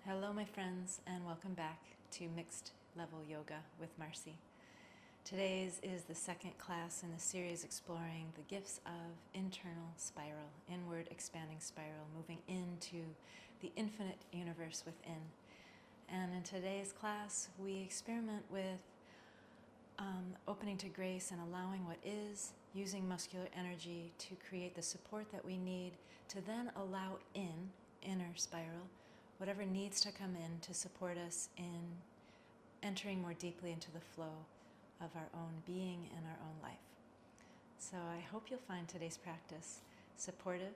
Hello, my friends, and welcome back to Mixed Level Yoga with Marcy. Today's is the second class in the series exploring the gifts of internal spiral, inward expanding spiral, moving into the infinite universe within. And in today's class, we experiment with opening to grace and allowing what is, using muscular energy to create the support that we need to then allow in inner spiral, whatever needs to come in to support us in entering more deeply into the flow of our own being and our own life. So I hope you'll find today's practice supportive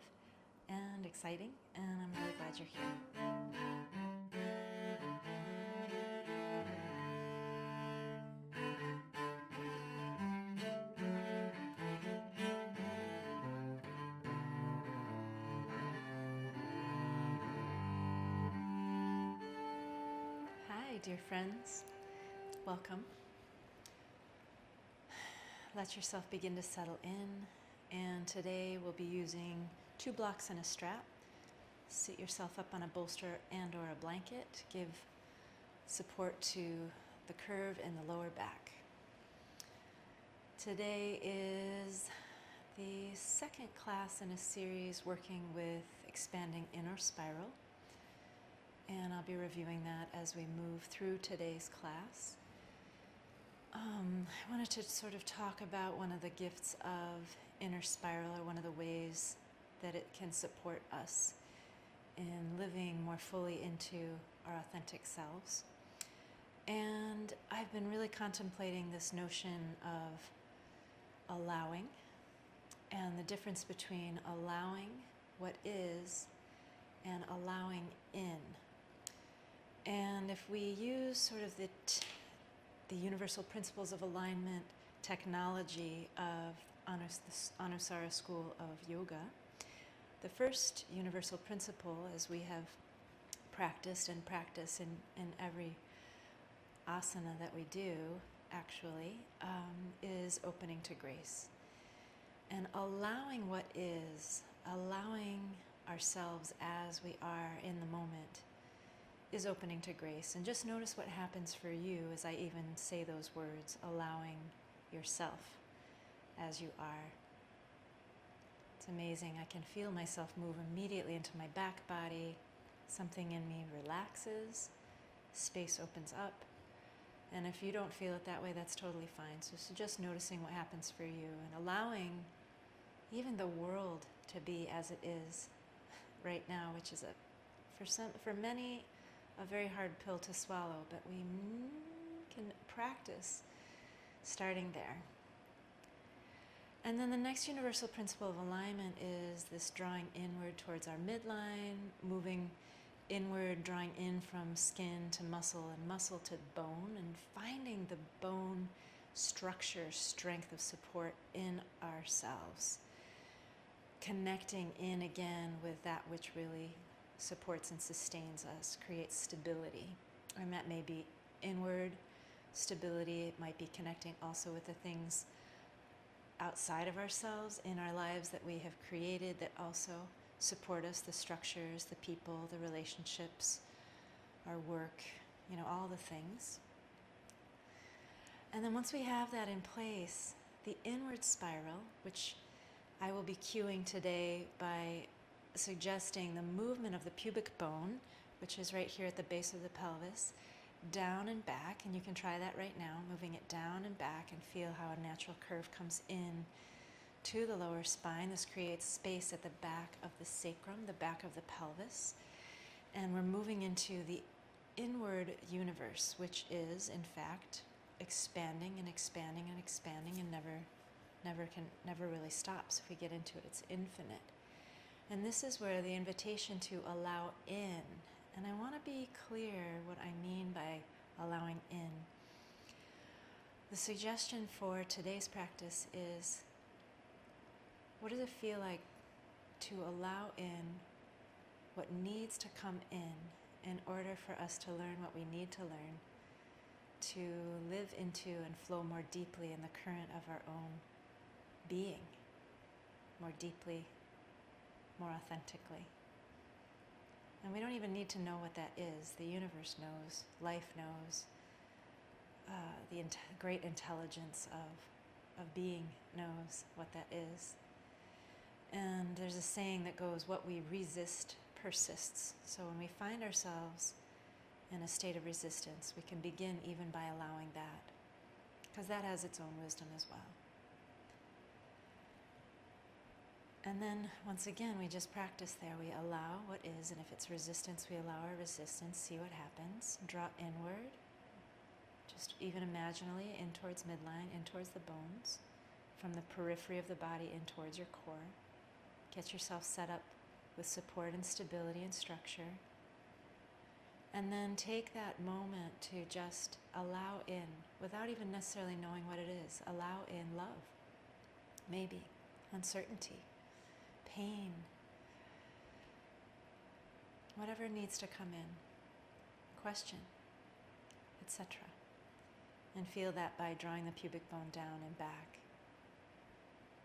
and exciting, and I'm really glad you're here. Hi, dear friends. Welcome. Let yourself begin to settle in. And today we'll be using 2 blocks and a strap. Sit yourself up on a bolster and or a blanket. Give support to the curve in the lower back. Today is the second class in a series working with expanding inner spiral. And I'll be reviewing that as we move through today's class. I wanted to sort of talk about one of the gifts of inner spiral, or one of the ways that it can support us in living more fully into our authentic selves. And I've been really contemplating this notion of allowing and the difference between allowing what is and allowing in. And if we use sort of the universal principles of alignment technology of Anusara school of yoga, the first universal principle, as we have practiced and practice in every asana that we do, actually, is opening to grace. And allowing what is, allowing ourselves as we are in the moment, is opening to grace. And just notice what happens for you as I even say those words, allowing yourself as you are. It's amazing. I can feel myself move immediately into my back body. Something in me relaxes, space opens up. And if you don't feel it that way, that's totally fine. So just noticing what happens for you and allowing even the world to be as it is right now, which is for many, a very hard pill to swallow, but we can practice starting there. And then the next universal principle of alignment is this drawing inward towards our midline, moving inward, drawing in from skin to muscle and muscle to bone, and finding the bone structure, strength of support in ourselves. Connecting in again with that which really supports and sustains us, creates stability. And that may be inward stability. It might be connecting also with the things outside of ourselves in our lives that we have created that also support us, the structures, the people, the relationships, our work, all the things. And then once we have that in place, the inward spiral, which I will be cueing today by suggesting the movement of the pubic bone, which is right here at the base of the pelvis, down and back. And you can try that right now, moving it down and back, and feel how a natural curve comes in to the lower spine. This creates space at the back of the sacrum, the back of the pelvis. And we're moving into the inward universe, which is, in fact, expanding and expanding and expanding, and never really stops. If we get into it, it's infinite. And this is where the invitation to allow in, and I want to be clear what I mean by allowing in. The suggestion for today's practice is, what does it feel like to allow in what needs to come in order for us to learn what we need to learn, to live into and flow more deeply in the current of our own being, more deeply, more authentically. And we don't even need to know what that is. The universe knows, life knows, the great intelligence of being knows what that is. And there's a saying that goes, what we resist persists. So when we find ourselves in a state of resistance, we can begin even by allowing that, because that has its own wisdom as well. And then, once again, we just practice there. We allow what is, and if it's resistance, we allow our resistance, see what happens. Draw inward, just even imaginally, in towards midline, in towards the bones, from the periphery of the body in towards your core. Get yourself set up with support and stability and structure. And then take that moment to just allow in, without even necessarily knowing what it is, allow in love, maybe, uncertainty, pain, whatever needs to come in, question, etc. And feel that by drawing the pubic bone down and back.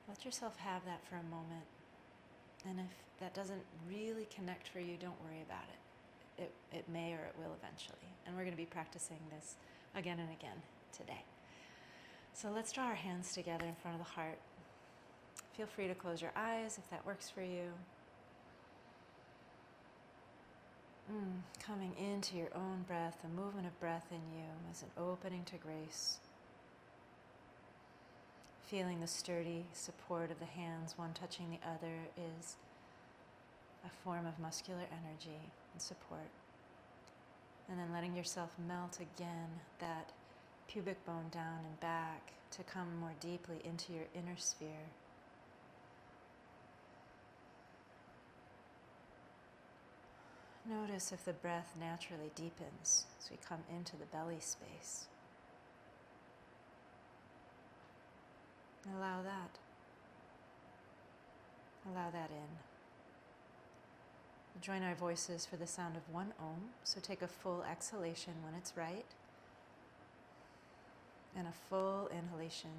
Let yourself have that for a moment. And if that doesn't really connect for you, don't worry about it. It may or it will eventually. And we're going to be practicing this again and again today. So let's draw our hands together in front of the heart. Feel free to close your eyes if that works for you. Coming into your own breath, the movement of breath in you as an opening to grace. Feeling the sturdy support of the hands, one touching the other, is a form of muscular energy and support. And then letting yourself melt again that pubic bone down and back to come more deeply into your inner sphere. Notice if the breath naturally deepens as we come into the belly space. Allow that. Allow that in. We'll join our voices for the sound of one Om. So take a full exhalation when it's right, and a full inhalation.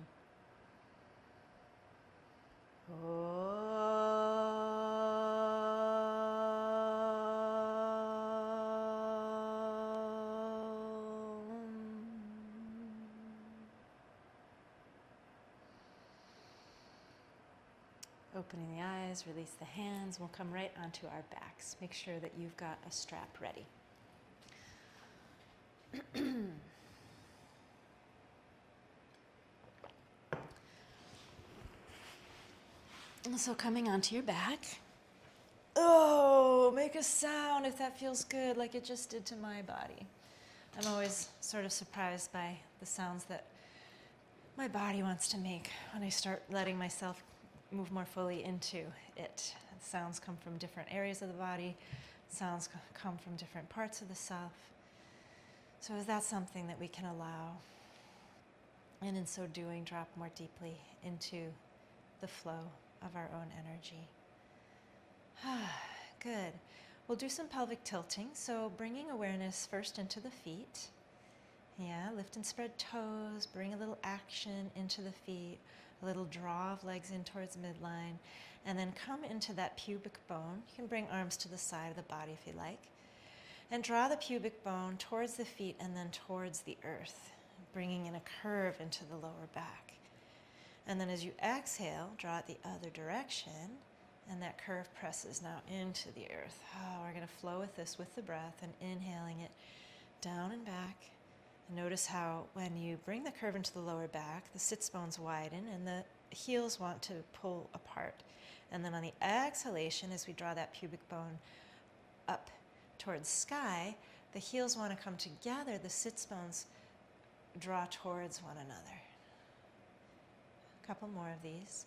Opening the eyes, release the hands. We'll come right onto our backs. Make sure that you've got a strap ready. So coming onto your back. Oh, make a sound if that feels good, like it just did to my body. I'm always sort of surprised by the sounds that my body wants to make when I start letting myself move more fully into it. Sounds come from different areas of the body. Sounds come from different parts of the self. So is that something that we can allow? And in so doing, drop more deeply into the flow of our own energy. Good. We'll do some pelvic tilting. So bringing awareness first into the feet. Yeah, lift and spread toes. Bring a little action into the feet. A little draw of legs in towards midline, and then come into that pubic bone. You can bring arms to the side of the body if you like, and draw the pubic bone towards the feet and then towards the earth, bringing in a curve into the lower back. And then as you exhale, draw it the other direction, and that curve presses now into the earth. We're going to flow with this with the breath and inhaling it down and back. Notice how when you bring the curve into the lower back, the sits bones widen and the heels want to pull apart. And then on the exhalation, as we draw that pubic bone up towards sky, the heels want to come together, the sits bones draw towards one another. A couple more of these.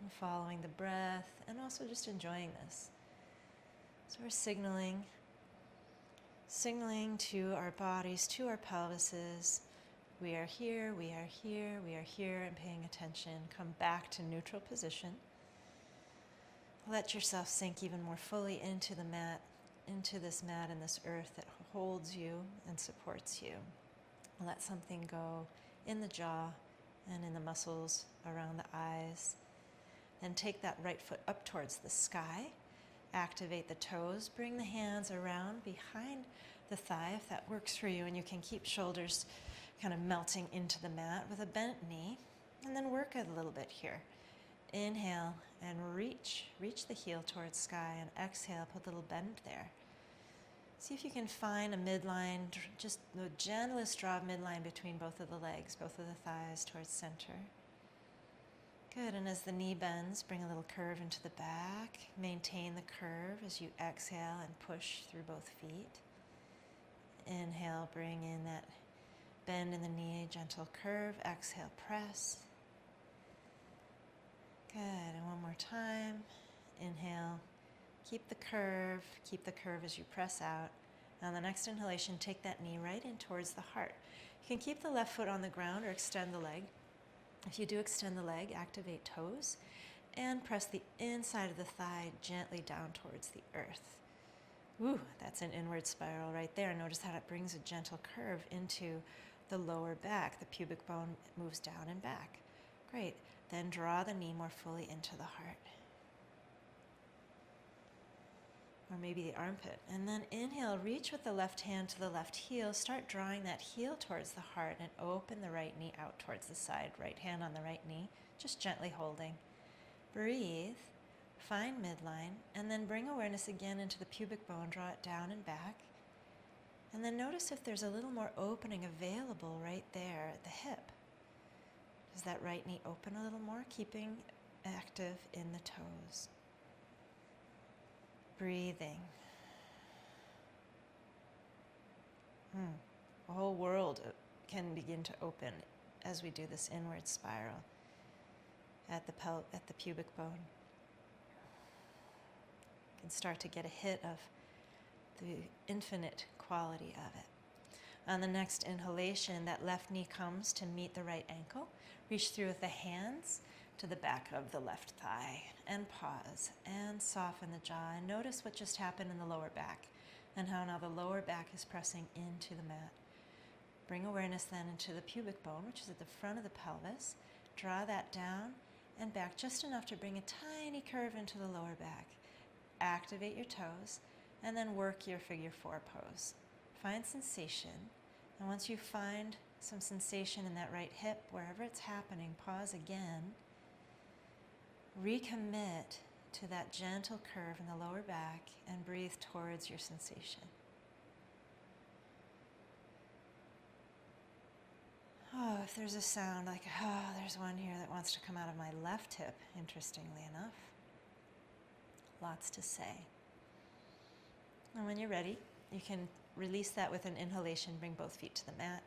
And following the breath and also just enjoying this. So we're signaling to our bodies, to our pelvises. We are here, we are here, we are here, and paying attention. Come back to neutral position. Let yourself sink even more fully into the mat, into this mat and this earth that holds you and supports you. Let something go in the jaw and in the muscles around the eyes Then take that right foot up towards the sky. Activate the toes. Bring the hands around behind the thigh if that works for you, and you can keep shoulders kind of melting into the mat with a bent knee. And then work a little bit here. Inhale and reach the heel towards sky, and exhale, put a little bend there. See if you can find a midline, just the gentlest draw of midline between both of the legs, both of the thighs towards center. Good, and as the knee bends, bring a little curve into the back. Maintain the curve as you exhale and push through both feet. Inhale, bring in that bend in the knee, gentle curve. Exhale, press. Good, and one more time. Inhale, keep the curve as you press out. On the next inhalation, take that knee right in towards the heart. You can keep the left foot on the ground or extend the leg. If you do extend the leg, activate toes and press the inside of the thigh gently down towards the earth. Ooh, that's an inward spiral right there. Notice how it brings a gentle curve into the lower back. The pubic bone moves down and back. Great. Then draw the knee more fully into the heart. Or maybe the armpit. And then inhale, reach with the left hand to the left heel. Start drawing that heel towards the heart and open the right knee out towards the side. Right hand on the right knee, just gently holding. Breathe, find midline, and then bring awareness again into the pubic bone. Draw it down and back. And then notice if there's a little more opening available right there at the hip. Does that right knee open a little more, keeping active in the toes? Breathing. The whole world can begin to open as we do this inward spiral at the pubic bone. You can start to get a hit of the infinite quality of it. On the next inhalation, that left knee comes to meet the right ankle. Reach through with the hands to the back of the left thigh and pause and soften the jaw and notice what just happened in the lower back and how now the lower back is pressing into the mat. Bring awareness then into the pubic bone, which is at the front of the pelvis. Draw that down and back just enough to bring a tiny curve into the lower back. Activate your toes and then work your figure four pose. Find sensation, and once you find some sensation in that right hip, wherever it's happening, pause again. Recommit to that gentle curve in the lower back and breathe towards your sensation. Oh, if there's a sound like, there's one here that wants to come out of my left hip, interestingly enough. Lots to say. And when you're ready, you can release that with an inhalation, bring both feet to the mat.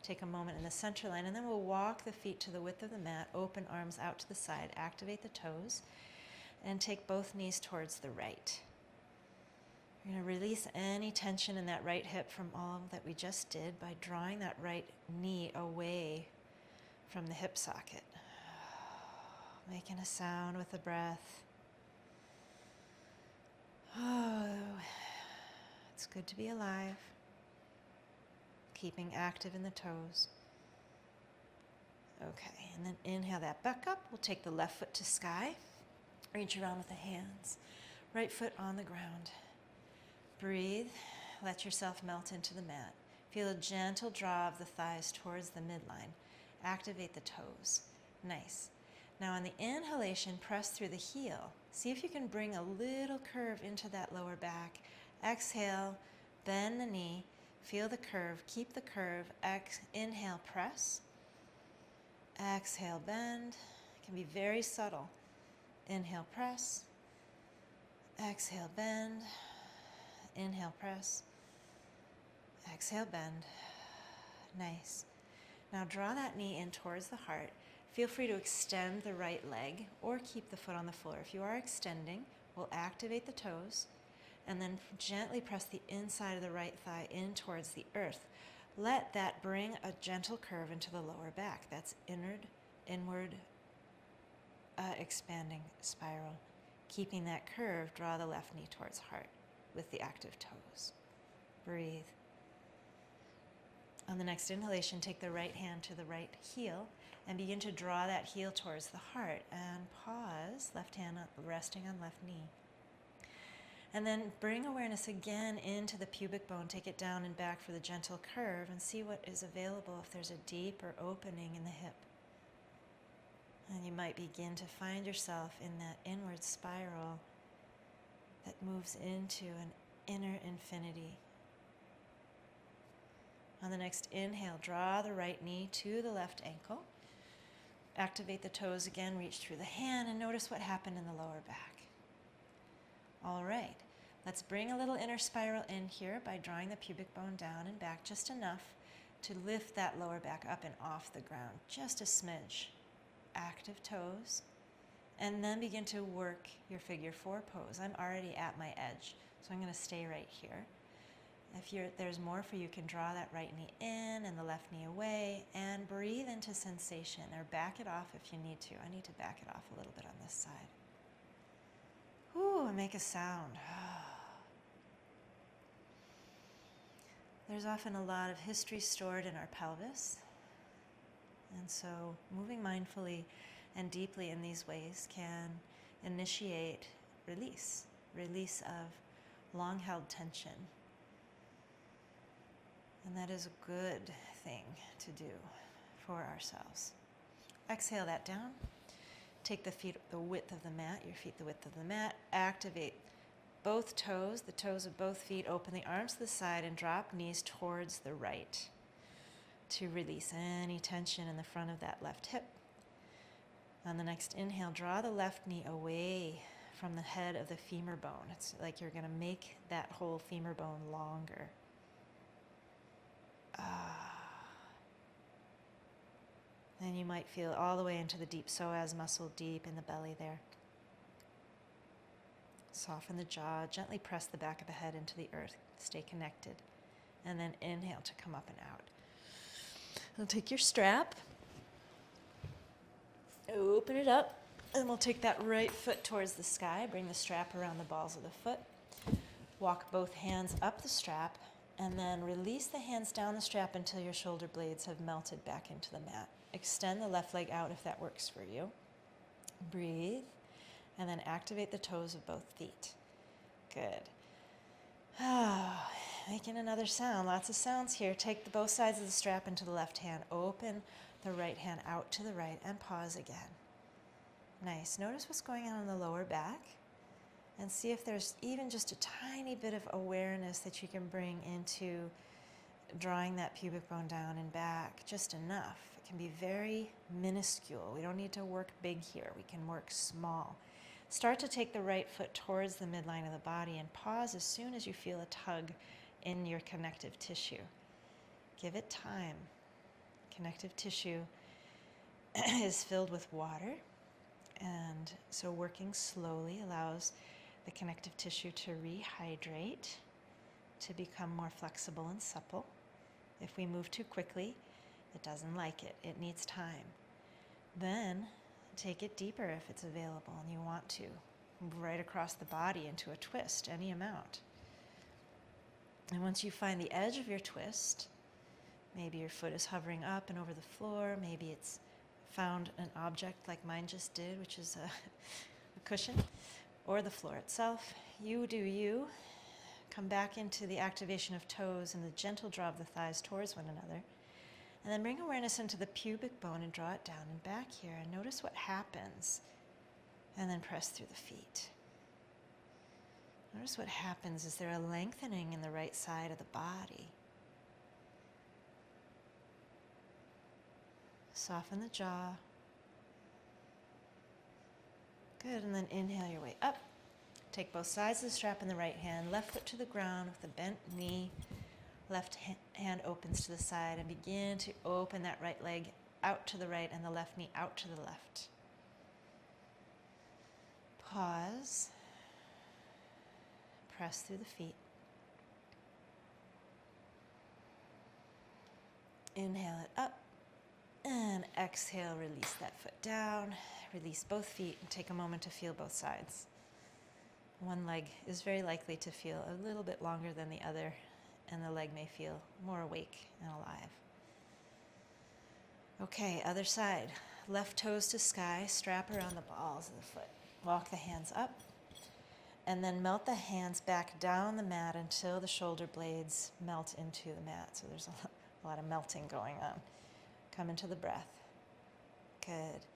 Take a moment in the center line, and then we'll walk the feet to the width of the mat, open arms out to the side, activate the toes, and take both knees towards the right. We're going to release any tension in that right hip from all that we just did by drawing that right knee away from the hip socket. Making a sound with the breath. Oh, it's good to be alive. Keeping active in the toes. Okay, and then inhale that back up. We'll take the left foot to sky. Reach around with the hands. Right foot on the ground. Breathe. Let yourself melt into the mat. Feel a gentle draw of the thighs towards the midline. Activate the toes. Nice. Now on the inhalation, press through the heel. See if you can bring a little curve into that lower back. Exhale, bend the knee. Feel the curve, keep the curve. Inhale, press. Exhale, bend. It can be very subtle. Inhale, press. Exhale, bend. Inhale, press. Exhale, bend. Nice. Now draw that knee in towards the heart. Feel free to extend the right leg or keep the foot on the floor. If you are extending, we'll activate the toes and then gently press the inside of the right thigh in towards the earth. Let that bring a gentle curve into the lower back. That's inward expanding spiral. Keeping that curve, draw the left knee towards heart with the active toes. Breathe. On the next inhalation, take the right hand to the right heel and begin to draw that heel towards the heart. And pause, left hand resting on left knee. And then bring awareness again into the pubic bone. Take it down and back for the gentle curve and see what is available if there's a deeper opening in the hip. And you might begin to find yourself in that inward spiral that moves into an inner infinity. On the next inhale, draw the right knee to the left ankle. Activate the toes again, reach through the hand, and notice what happened in the lower back. All right, let's bring a little inner spiral in here by drawing the pubic bone down and back just enough to lift that lower back up and off the ground, just a smidge. Active toes, and then begin to work your figure four pose. I'm already at my edge, so I'm going to stay right here. If there's more for you, you can draw that right knee in and the left knee away and breathe into sensation, or back it off if you need to. I need to back it off a little bit on this side. Ooh, and make a sound. There's often a lot of history stored in our pelvis, and so moving mindfully and deeply in these ways can initiate release of long-held tension. And that is a good thing to do for ourselves. Exhale that down. Take the feet the width of the mat, your feet the width of the mat. Activate both toes, the toes of both feet. Open the arms to the side and drop knees towards the right to release any tension in the front of that left hip. On the next inhale, draw the left knee away from the head of the femur bone. It's like you're going to make that whole femur bone longer. Then you might feel all the way into the deep psoas muscle, deep in the belly there. Soften the jaw, gently press the back of the head into the earth. Stay connected. And then inhale to come up and out. Now take your strap, open it up, and we'll take that right foot towards the sky. Bring the strap around the balls of the foot. Walk both hands up the strap, and then release the hands down the strap until your shoulder blades have melted back into the mat. Extend the left leg out if that works for you. Breathe, and then activate the toes of both feet. Good. Making another sound. Lots of sounds here. Take both sides of the strap into the left hand. Open the right hand out to the right and pause again. Nice. Notice what's going on in the lower back and see if there's even just a tiny bit of awareness that you can bring into drawing that pubic bone down and back. Just enough. It can be very minuscule. We don't need to work big here. We can work small. Start to take the right foot towards the midline of the body and pause as soon as you feel a tug in your connective tissue. Give it time. Connective tissue is filled with water, and so working slowly allows the connective tissue to rehydrate, to become more flexible and supple. If we move too quickly, it doesn't like it. It needs time. Then take it deeper if it's available and you want to. Move right across the body into a twist, any amount. And once you find the edge of your twist, maybe your foot is hovering up and over the floor, maybe it's found an object like mine just did, which is a cushion, or the floor itself. You do you. Come back into the activation of toes and the gentle draw of the thighs towards one another. And then bring awareness into the pubic bone and draw it down and back here. And notice what happens. And then press through the feet. Notice what happens. Is there a lengthening in the right side of the body? Soften the jaw. Good. And then inhale your way up. Take both sides of the strap in the right hand. Left foot to the ground with the bent knee. Left hand opens to the side and begin to open that right leg out to the right and the left knee out to the left. Pause. Press through the feet. Inhale it up and exhale, release that foot down. Release both feet and take a moment to feel both sides. One leg is very likely to feel a little bit longer than the other, and the leg may feel more awake and alive. Okay, other side. Left toes to sky, strap around the balls of the foot. Walk the hands up, and then melt the hands back down the mat until the shoulder blades melt into the mat. So there's a lot of melting going on. Come into the breath. Good.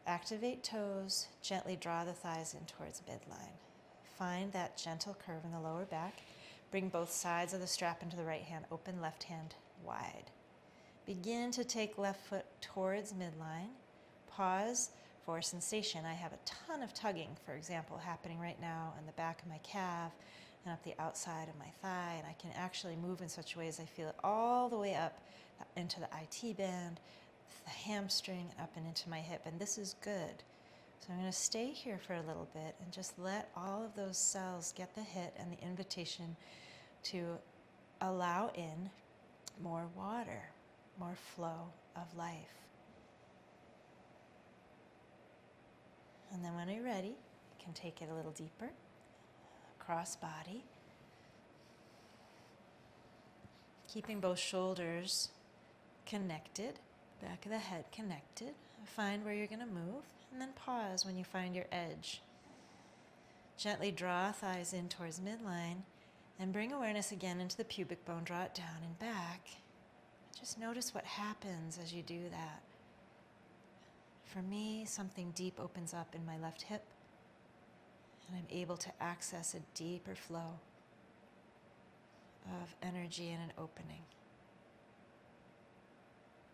Activate toes, gently draw the thighs in towards midline. Find that gentle curve in the lower back. Bring both sides of the strap into the right hand, open left hand wide. Begin to take left foot towards midline. Pause for sensation. I have a ton of tugging, for example, happening right now in the back of my calf and up the outside of my thigh, and I can actually move in such ways I feel it all the way up into the IT band, the hamstring, up and into my hip, and this is good. So I'm going to stay here for a little bit and just let all of those cells get the hit and the invitation to allow in more water, more flow of life. And then when you're ready, you can take it a little deeper, cross body, keeping both shoulders connected, back of the head connected. Find where you're going to move, and then pause when you find your edge. Gently draw thighs in towards midline, and bring awareness again into the pubic bone. Draw it down and back. Just notice what happens as you do that. For me, something deep opens up in my left hip, and I'm able to access a deeper flow of energy and an opening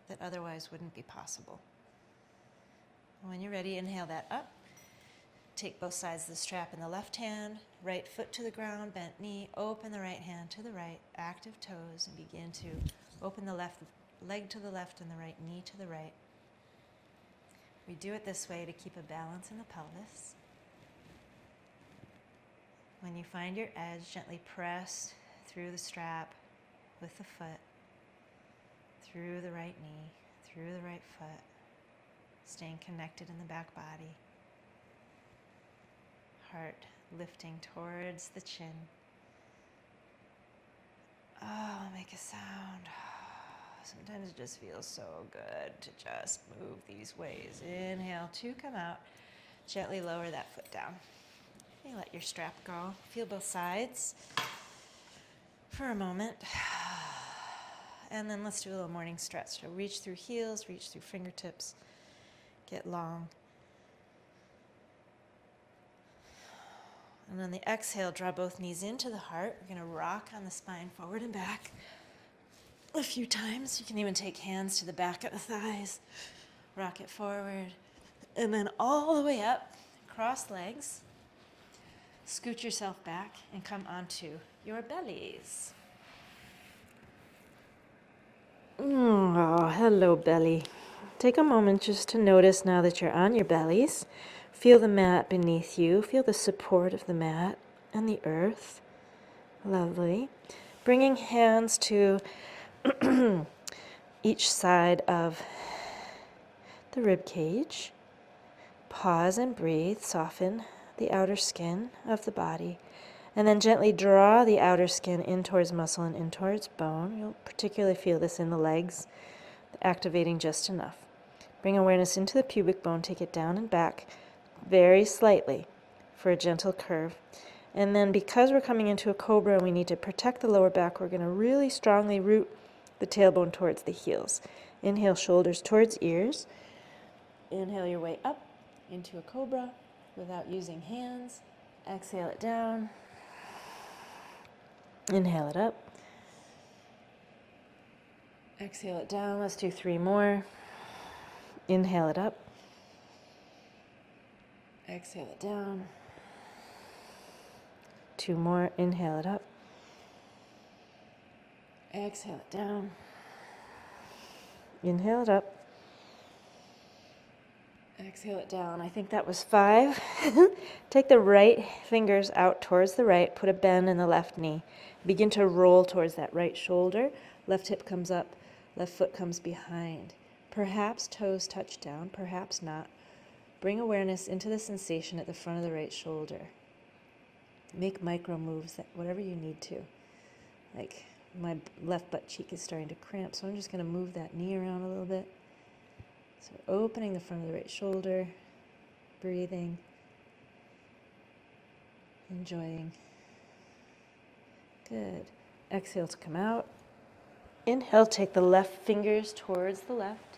that otherwise wouldn't be possible. When you're ready, inhale that up. Take both sides of the strap in the left hand, right foot to the ground, bent knee, open the right hand to the right, active toes, and begin to open the left leg to the left and the right knee to the right. We do it this way to keep a balance in the pelvis. When you find your edge, gently press through the strap with the foot, through the right knee, through the right foot, staying connected in the back body. Heart lifting towards the chin. Oh, make a sound. Sometimes it just feels so good to just move these ways. Inhale, 2, come out. Gently lower that foot down. You let your strap go. Feel both sides for a moment. And then let's do a little morning stretch. So reach through heels, reach through fingertips. Get long. And on the exhale, draw both knees into the heart. We're going to rock on the spine forward and back a few times. You can even take hands to the back of the thighs. Rock it forward. And then all the way up, cross legs. Scoot yourself back and come onto your bellies. Oh, hello, belly. Take a moment just to notice now that you're on your bellies. Feel the mat beneath you. Feel the support of the mat and the earth. Lovely. Bringing hands to each side of the rib cage. Pause and breathe. Soften the outer skin of the body. And then gently draw the outer skin in towards muscle and in towards bone. You'll particularly feel this in the legs, activating just enough. Bring awareness into the pubic bone. Take it down and back very slightly for a gentle curve. And then because we're coming into a cobra and we need to protect the lower back, we're going to really strongly root the tailbone towards the heels. Inhale, shoulders towards ears. Inhale your way up into a cobra without using hands. Exhale it down. Inhale it up. Exhale it down. Let's do 3 more. Inhale it up. Exhale it down. 2 more. Inhale it up. Exhale it down. Inhale it up. Exhale it down. I think that was 5. Take the right fingers out towards the right. Put a bend in the left knee. Begin to roll towards that right shoulder. Left hip comes up. Left foot comes behind. Perhaps toes touch down. Perhaps not. Bring awareness into the sensation at the front of the right shoulder. Make micro moves, whatever you need to. Like my left butt cheek is starting to cramp, so I'm just going to move that knee around a little bit. So opening the front of the right shoulder, breathing, enjoying. Good. Exhale to come out. Inhale, take the left fingers towards the left.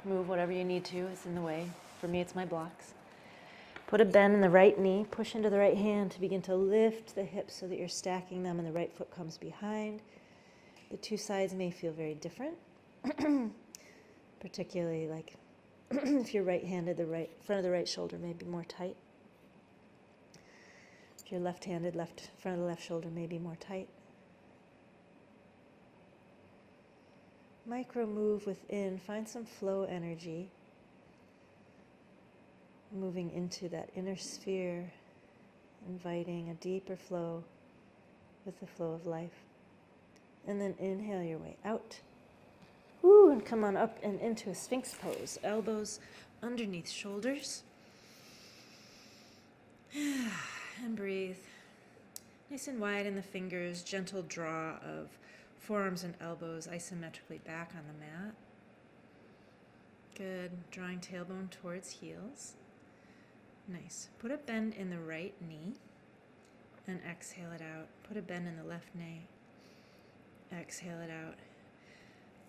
Move whatever you need to, it's in the way. For me, it's my blocks. Put a bend in the right knee, push into the right hand to begin to lift the hips so that you're stacking them and the right foot comes behind. The two sides may feel very different, particularly like if you're right-handed, the right front of the right shoulder may be more tight. If you're left-handed, front of the left shoulder may be more tight. Micro move within, find some flow energy, moving into that inner sphere, inviting a deeper flow with the flow of life. And then inhale your way out. Woo, and come on up and into a Sphinx pose. Elbows underneath shoulders. And breathe. Nice and wide in the fingers, gentle draw of forearms and elbows isometrically back on the mat. Good. Drawing tailbone towards heels. Nice. Put a bend in the right knee and exhale it out. Put a bend in the left knee. Exhale it out.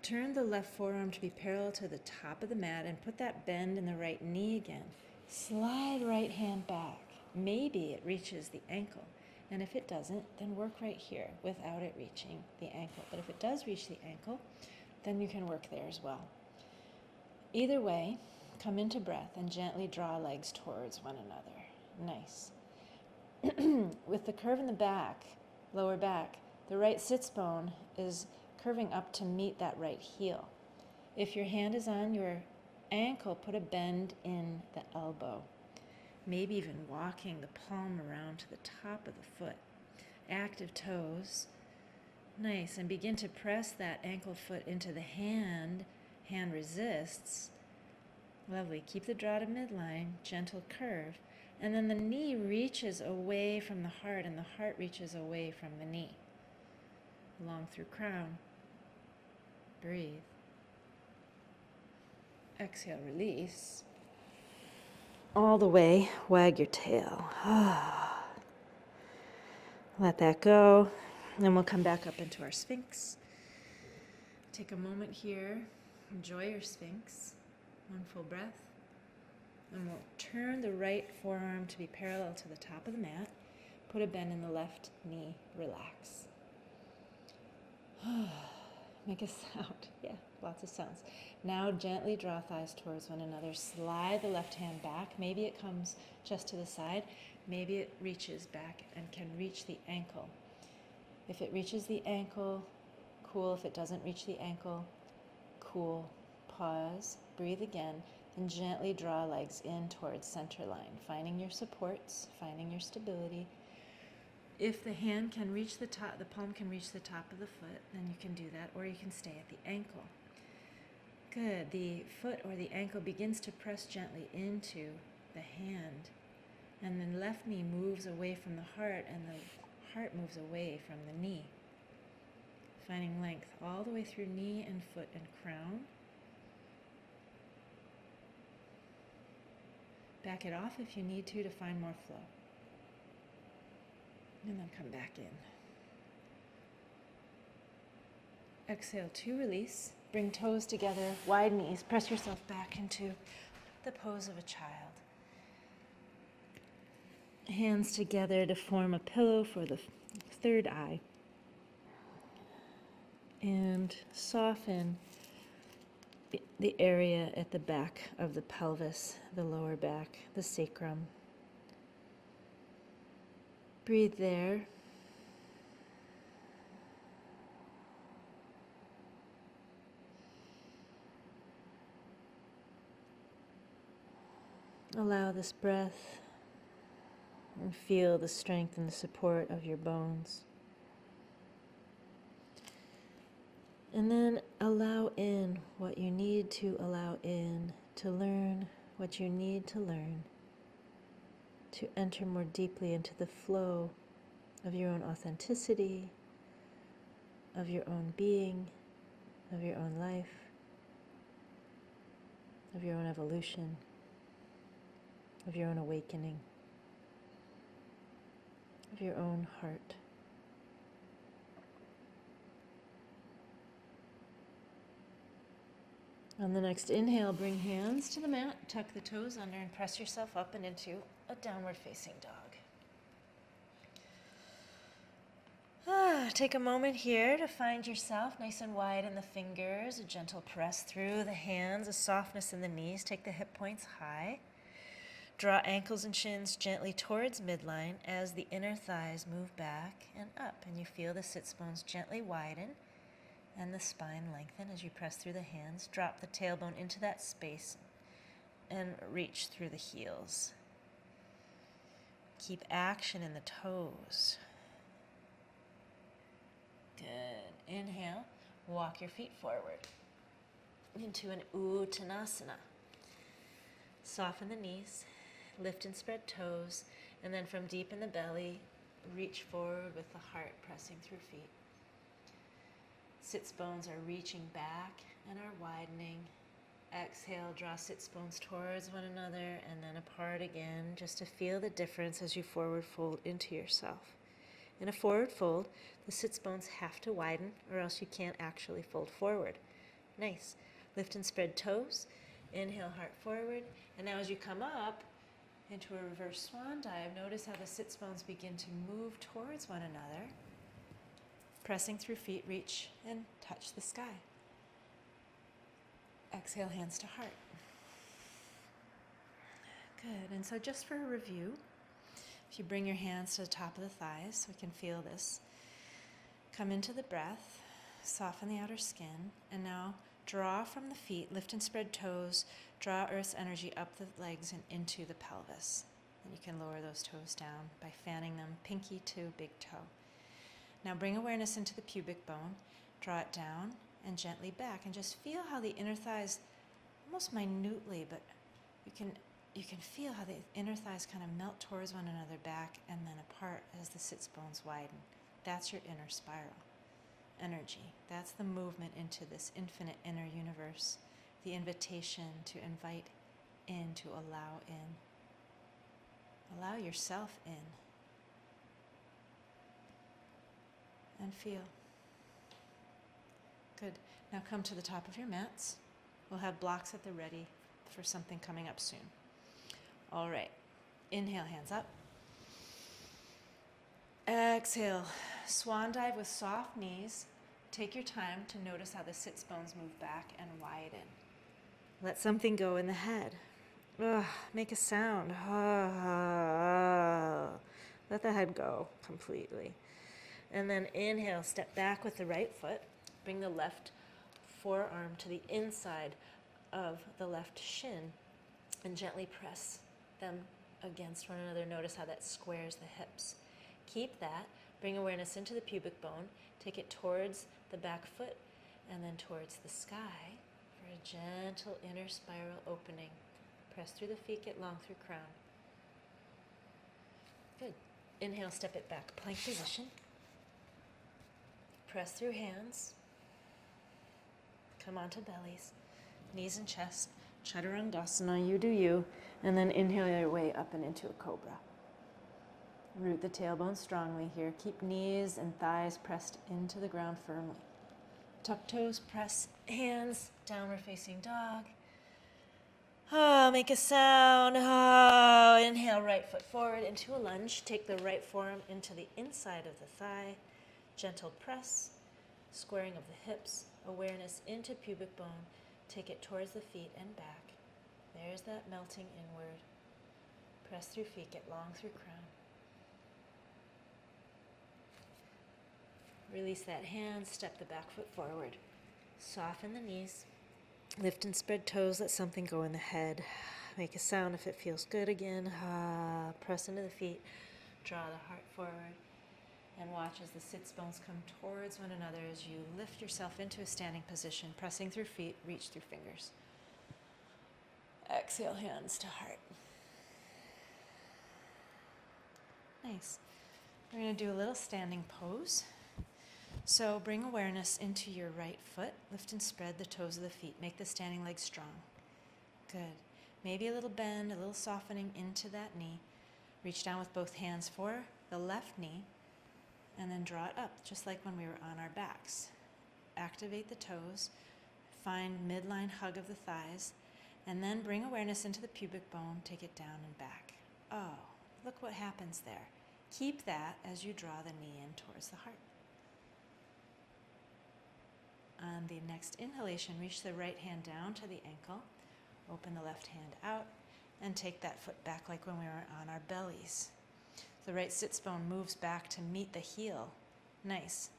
Turn the left forearm to be parallel to the top of the mat and put that bend in the right knee again. Slide right hand back. Maybe it reaches the ankle. And if it doesn't, then work right here without it reaching the ankle. But if it does reach the ankle, then you can work there as well. Either way, come into breath and gently draw legs towards one another. Nice. With the curve in the back, lower back, the right sits bone is curving up to meet that right heel. If your hand is on your ankle, put a bend in the elbow. Maybe even walking the palm around to the top of the foot. Active toes. Nice. And begin to press that ankle foot into the hand. Hand resists. Lovely. Keep the draw to midline. Gentle curve. And then the knee reaches away from the heart and the heart reaches away from the knee. Long through crown. Breathe. Exhale, release. All the way, wag your tail. Let that go. Then we'll come back up into our Sphinx. Take a moment here. Enjoy your Sphinx. One full breath. And we'll turn the right forearm to be parallel to the top of the mat. Put a bend in the left knee. Relax. Make a sound. Yeah, lots of sounds. Now gently draw thighs towards one another. Slide the left hand back. Maybe it comes just to the side. Maybe it reaches back and can reach the ankle. If it reaches the ankle, cool. If it doesn't reach the ankle, cool. Pause. Breathe again. And gently draw legs in towards center line. Finding your supports. Finding your stability. If the hand can reach the top, the palm can reach the top of the foot, then you can do that, or you can stay at the ankle. Good. The foot or the ankle begins to press gently into the hand, and then left knee moves away from the heart, and the heart moves away from the knee. Finding length all the way through knee and foot and crown. Back it off if you need to find more flow. And then come back in. Exhale to release. Bring toes together, wide knees. Press yourself back into the pose of a child. Hands together to form a pillow for the third eye. And soften the area at the back of the pelvis, the lower back, the sacrum. Breathe there. Allow this breath and feel the strength and the support of your bones. And then allow in what you need to allow in, to learn what you need to learn, to enter more deeply into the flow of your own authenticity, of your own being, of your own life. of your own evolution, of your own awakening, of your own heart. On the next inhale, bring hands to the mat, tuck the toes under, and press yourself up and into a downward facing dog. Take a moment here to find yourself nice and wide in the fingers, a gentle press through the hands, a softness in the knees. Take the hip points high. Draw ankles and shins gently towards midline as the inner thighs move back and up, and you feel the sits bones gently widen and the spine lengthen as you press through the hands. Drop the tailbone into that space and reach through the heels. Keep action in the toes. Good. Inhale, walk your feet forward into an Uttanasana. Soften the knees, lift and spread toes, and then from deep in the belly, reach forward with the heart pressing through feet. Sits bones are reaching back and are widening. Exhale, draw sits bones towards one another and then apart again, just to feel the difference as you forward fold into yourself. In a forward fold, the sits bones have to widen or else you can't actually fold forward. Nice. Lift and spread toes. Inhale, heart forward. And now as you come up into a reverse swan dive, notice how the sits bones begin to move towards one another. Pressing through feet, reach and touch the sky. Exhale, hands to heart. Good. And so just for a review, if you bring your hands to the top of the thighs, we can feel this. Come into the breath, soften the outer skin, and now draw from the feet, lift and spread toes, draw Earth's energy up the legs and into the pelvis. And you can lower those toes down by fanning them pinky to big toe. Now bring awareness into the pubic bone, draw it down and gently back, and just feel how the inner thighs, almost minutely, but you can feel how the inner thighs kind of melt towards one another, back and then apart as the sits bones widen. That's your inner spiral energy. That's the movement into this infinite inner universe, the invitation to invite in, to allow in. Allow yourself in. And feel. Good. Now come to the top of your mats. We'll have blocks at the ready for something coming up soon. All right. Inhale, hands up. Exhale. Swan dive with soft knees. Take your time to notice how the sits bones move back and widen. Let something go in the head. Make a sound. Let the head go completely. And then inhale, step back with the right foot. Bring the left forearm to the inside of the left shin and gently press them against one another. Notice how that squares the hips. Keep that. Bring awareness into the pubic bone. Take it towards the back foot and then towards the sky for a gentle inner spiral opening. Press through the feet, get long through crown. Good. Inhale, step it back. Plank position. Press through hands. Come onto bellies, knees and chest. Chaturangasana, you do you. And then inhale your way up and into a cobra. Root the tailbone strongly here. Keep knees and thighs pressed into the ground firmly. Tuck toes, press hands, downward facing dog. Make a sound. Inhale, right foot forward into a lunge. Take the right forearm into the inside of the thigh. Gentle press, squaring of the hips, awareness into pubic bone. Take it towards the feet and back. There's that melting inward. Press through feet, get long through crown. Release that hand, step the back foot forward. Soften the knees. Lift and spread toes, let something go in the head. Make a sound if it feels good again. Press into the feet, draw the heart forward, and watch as the sits bones come towards one another as you lift yourself into a standing position, pressing through feet, reach through fingers. Exhale, hands to heart. Nice. We're going to do a little standing pose. So bring awareness into your right foot. Lift and spread the toes of the feet. Make the standing leg strong. Good. Maybe a little bend, a little softening into that knee. Reach down with both hands for the left knee and then draw it up, just like when we were on our backs. Activate the toes, find midline hug of the thighs, and then bring awareness into the pubic bone, take it down and back. Oh, look what happens there. Keep that as you draw the knee in towards the heart. On the next inhalation, reach the right hand down to the ankle, open the left hand out, and take that foot back like when we were on our bellies. The right sits bone moves back to meet the heel. Nice.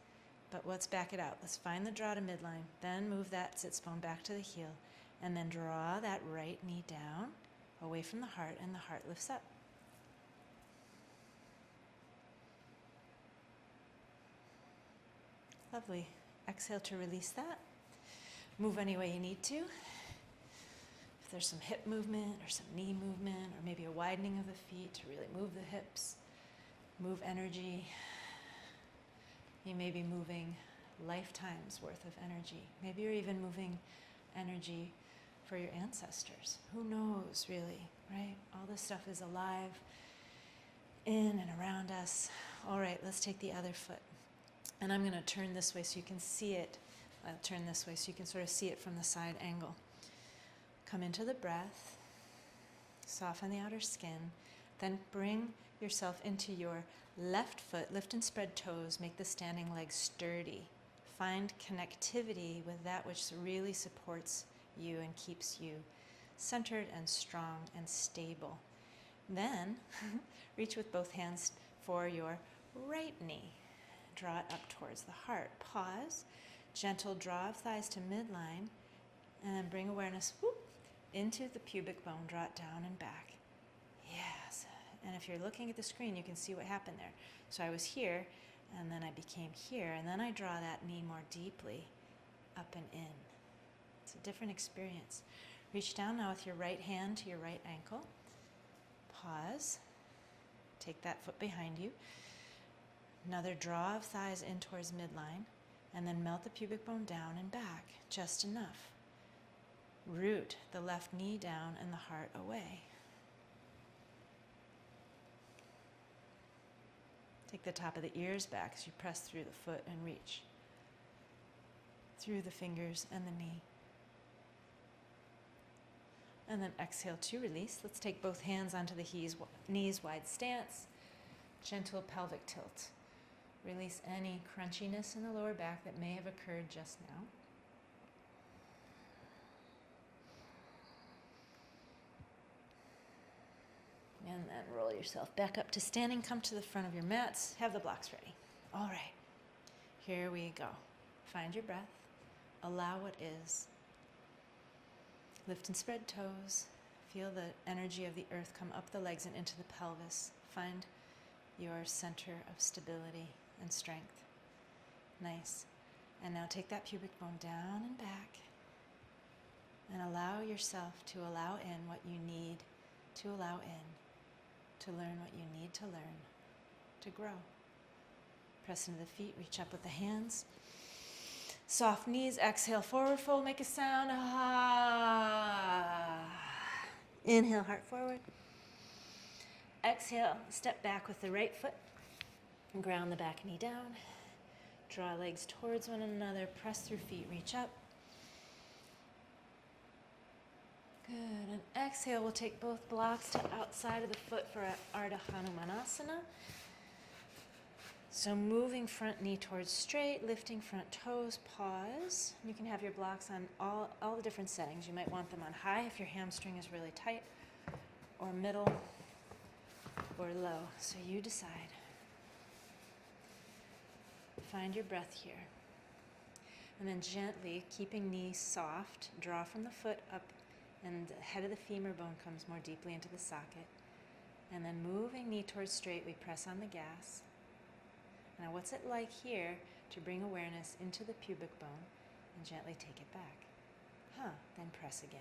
But let's back it out. Let's find the draw to midline, then move that sits bone back to the heel, and then draw that right knee down, away from the heart, and the heart lifts up. Lovely. Exhale to release that. Move any way you need to. If there's some hip movement or some knee movement or maybe a widening of the feet to really move the hips, move energy. You may be moving lifetimes worth of energy. Maybe you're even moving energy for your ancestors. Who knows, really, right? All this stuff is alive in and around us. All right, let's take the other foot. And I'm going to turn this way so you can see it. I'll turn this way so you can sort of see it from the side angle. Come into the breath. Soften the outer skin. Then bring yourself into your left foot. Lift and spread toes. Make the standing legs sturdy. Find connectivity with that which really supports you and keeps you centered and strong and stable. Then reach with both hands for your right knee. Draw it up towards the heart. Pause. Gentle draw of thighs to midline. And then bring awareness into the pubic bone. Draw it down and back. Yes. And if you're looking at the screen, you can see what happened there. So I was here, and then I became here. And then I draw that knee more deeply up and in. It's a different experience. Reach down now with your right hand to your right ankle. Pause. Take that foot behind you. Another draw of thighs in towards midline, and then melt the pubic bone down and back, just enough. Root the left knee down and the heart away. Take the top of the ears back as you press through the foot and reach through the fingers and the knee. And then exhale to release. Let's take both hands onto the knees, wide stance, gentle pelvic tilt. Release any crunchiness in the lower back that may have occurred just now. And then roll yourself back up to standing. Come to the front of your mats. Have the blocks ready. All right. Here we go. Find your breath. Allow what is. Lift and spread toes. Feel the energy of the earth come up the legs and into the pelvis. Find your center of stability and strength. Nice. And now take that pubic bone down and back and allow yourself to allow in what you need to allow in, to learn what you need to learn, to grow. Press into the feet, reach up with the hands. Soft knees, exhale, forward fold, make a sound. Ah. Inhale, heart forward. Exhale, step back with the right foot. Ground the back knee down. Draw legs towards one another. Press through feet. Reach up. Good. And exhale, we'll take both blocks to outside of the foot for Ardha Hanumanasana. So moving front knee towards straight, lifting front toes, pause. You can have your blocks on all the different settings. You might want them on high if your hamstring is really tight, or middle, or low. So you decide. Find your breath here. And then gently, keeping knees soft, draw from the foot up, and the head of the femur bone comes more deeply into the socket. And then moving knee towards straight, we press on the gas. Now what's it like here to bring awareness into the pubic bone and gently take it back? Then press again.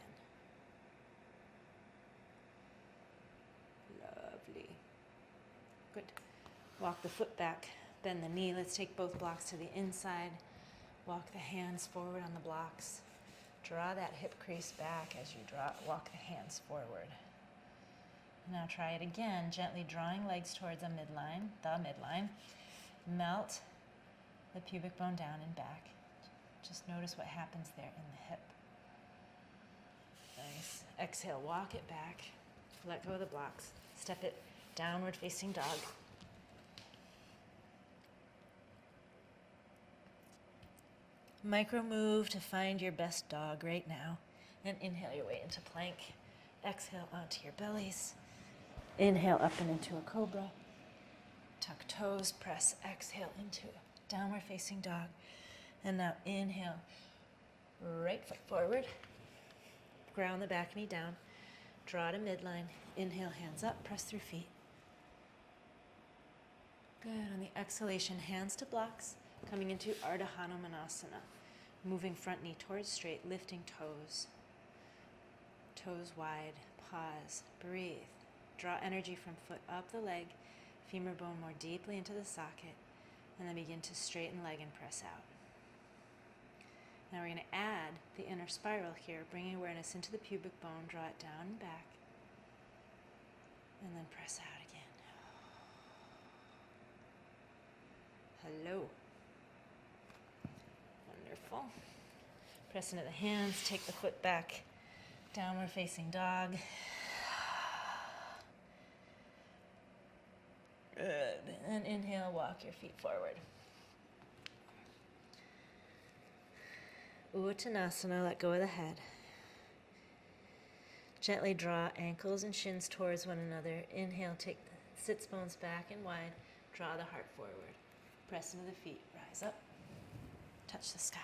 Lovely. Good. Walk the foot back, bend the knee. Let's take both blocks to the inside. Walk the hands forward on the blocks. Draw that hip crease back as you walk the hands forward. Now try it again, gently drawing legs towards the midline. Melt the pubic bone down and back. Just notice what happens there in the hip. Nice. Exhale, walk it back. Let go of the blocks. Step it downward facing dog. Micro move to find your best dog right now. And inhale your way into plank. Exhale onto your bellies. Inhale up and into a cobra. Tuck toes, press, exhale into downward facing dog. And now inhale, right foot forward. Ground the back knee down. Draw to midline. Inhale, hands up, press through feet. Good. On the exhalation, hands to blocks. Coming into Ardha Hanumanasana. Moving front knee towards straight, lifting toes. Toes wide, pause, breathe. Draw energy from foot up the leg, femur bone more deeply into the socket, and then begin to straighten leg and press out. Now we're going to add the inner spiral here, bringing awareness into the pubic bone, draw it down and back, and then press out again. Hello. Wonderful. Press into the hands, take the foot back, downward facing dog. Good. And inhale, walk your feet forward. Uttanasana, let go of the head. Gently draw ankles and shins towards one another. Inhale, take the sits bones back and wide. Draw the heart forward. Press into the feet, rise up, touch the sky.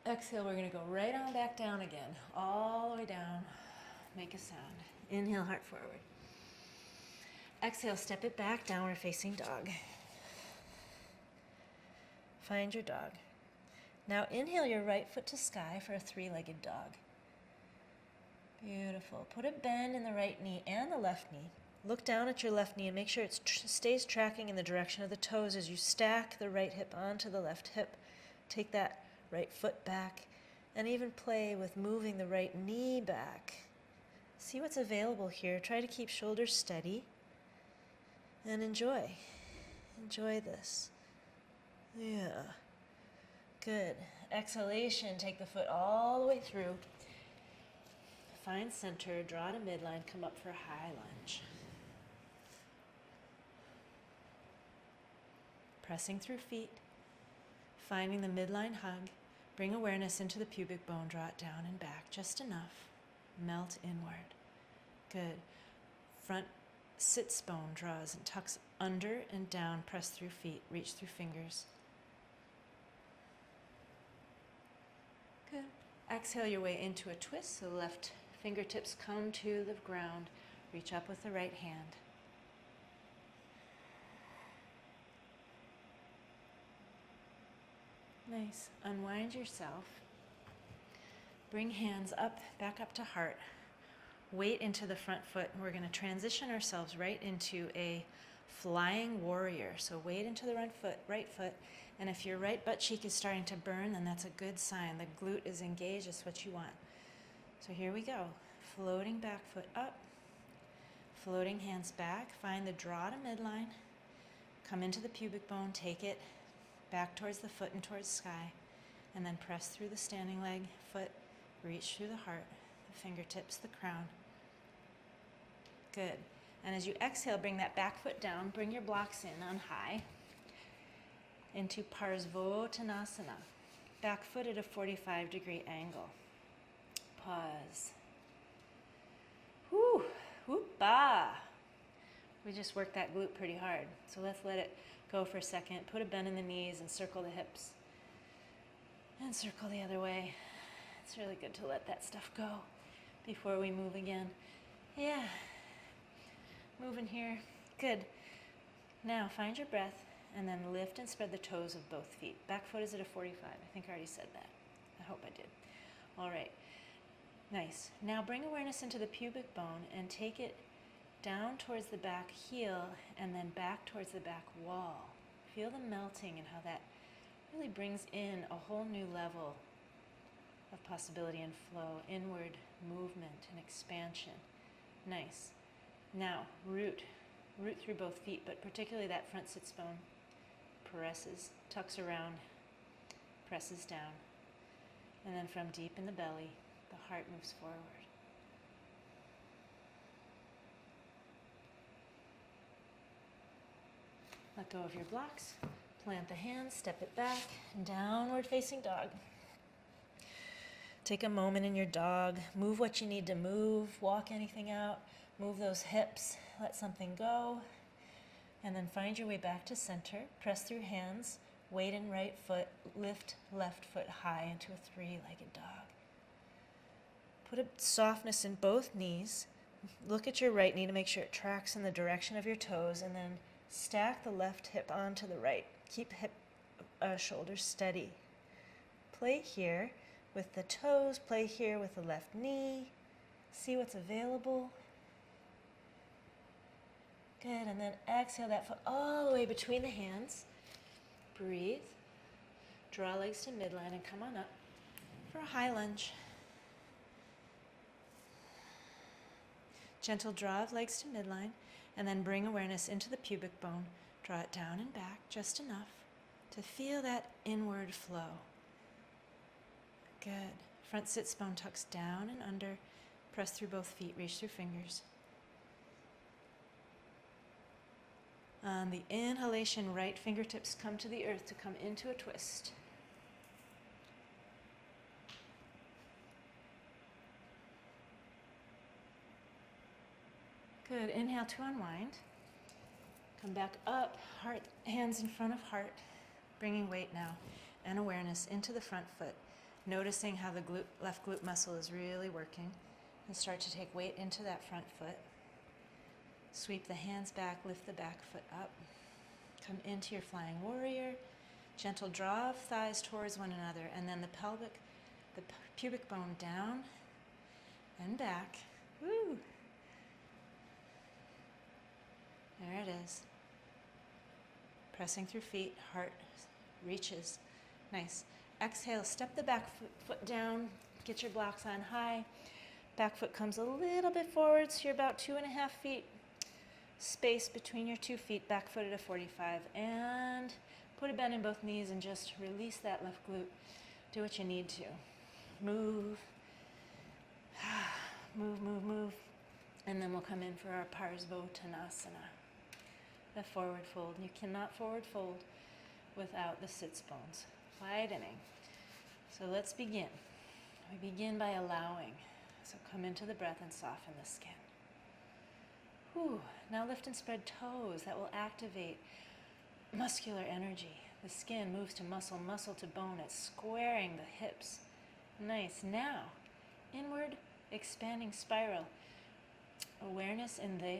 Exhale, we're going to go right on back down again, all the way down. Make a sound. Inhale, heart forward. Exhale, step it back, downward facing dog. Find your dog. Now inhale your right foot to sky for a three-legged dog. Beautiful. Put a bend in the right knee and the left knee. Look down at your left knee and make sure it stays tracking in the direction of the toes as you stack the right hip onto the left hip. Take that right foot back and even play with moving the right knee back. See what's available here. Try to keep shoulders steady and enjoy. Enjoy this. Yeah. Good. Exhalation, take the foot all the way through. Find center, draw to midline, come up for a high lunge. Pressing through feet, finding the midline hug. Bring awareness into the pubic bone, draw it down and back, just enough. Melt inward. Good. Front sits bone draws and tucks under and down, press through feet, reach through fingers. Good. Exhale your way into a twist, so left fingertips come to the ground, reach up with the right hand. Nice. Unwind yourself. Bring hands up, back up to heart. Weight into the front foot, and we're going to transition ourselves right into a flying warrior. So weight into the right foot, and if your right butt cheek is starting to burn, then that's a good sign. The glute is engaged, that's what you want. So here we go. Floating back foot up, floating hands back, find the draw to midline, come into the pubic bone, take it back towards the foot and towards sky, and then press through the standing leg, foot, reach through the heart, the fingertips, the crown. Good. And as you exhale, bring that back foot down, bring your blocks in on high into Parsvottanasana. Back foot at a 45-degree angle. Pause. Whoo, whoop-ah. We just worked that glute pretty hard. So let's let it go for a second. Put a bend in the knees and circle the hips. And circle the other way. It's really good to let that stuff go before we move again. Yeah. Moving here. Good. Now find your breath and then lift and spread the toes of both feet. Back foot is at a 45. I think I already said that. I hope I did. All right. Nice. Now bring awareness into the pubic bone and take it down towards the back heel and then back towards the back wall. Feel the melting and how that really brings in a whole new level of possibility and flow, inward movement and expansion. Nice. Now, root through both feet, but particularly that front sits bone. Presses, tucks around, presses down. And then from deep in the belly, the heart moves forward. Let go of your blocks. Plant the hands, step it back, and downward facing dog. Take a moment in your dog. Move what you need to move. Walk anything out. Move those hips. Let something go. And then find your way back to center. Press through hands. Weight in right foot. Lift left foot high into a three-legged dog. Put a softness in both knees. Look at your right knee to make sure it tracks in the direction of your toes, and then stack the left hip onto the right. Keep hip shoulders steady. Play here with the toes. Play here with the left knee. See what's available. Good, and then exhale that foot all the way between the hands. Breathe. Draw legs to midline and come on up for a high lunge. Gentle draw of legs to midline, and then bring awareness into the pubic bone. Draw it down and back just enough to feel that inward flow. Good. Front sits bone tucks down and under. Press through both feet, reach through fingers. On the inhalation, right fingertips come to the earth to come into a twist. Good. Inhale to unwind. Come back up, heart, hands in front of heart, bringing weight now and awareness into the front foot, noticing how the left glute muscle is really working, and start to take weight into that front foot. Sweep the hands back, lift the back foot up. Come into your flying warrior. Gentle draw of thighs towards one another, and then the pubic bone down and back. Woo! There it is. Pressing through feet, heart reaches. Nice. Exhale, step the back foot down. Get your blocks on high. Back foot comes a little bit forward, so you're about 2.5 feet. Space between your 2 feet, back foot at a 45. And put a bend in both knees and just release that left glute. Do what you need to. Move. Move, move, move. And then we'll come in for our Parsvottanasana. The forward fold. You cannot forward fold without the sits bones widening. So let's begin. We begin by allowing. So come into the breath and soften the skin. Whew. Now lift and spread toes. That will activate muscular energy. The skin moves to muscle, muscle to bone. It's squaring the hips. Nice. Now, inward expanding spiral. Awareness in the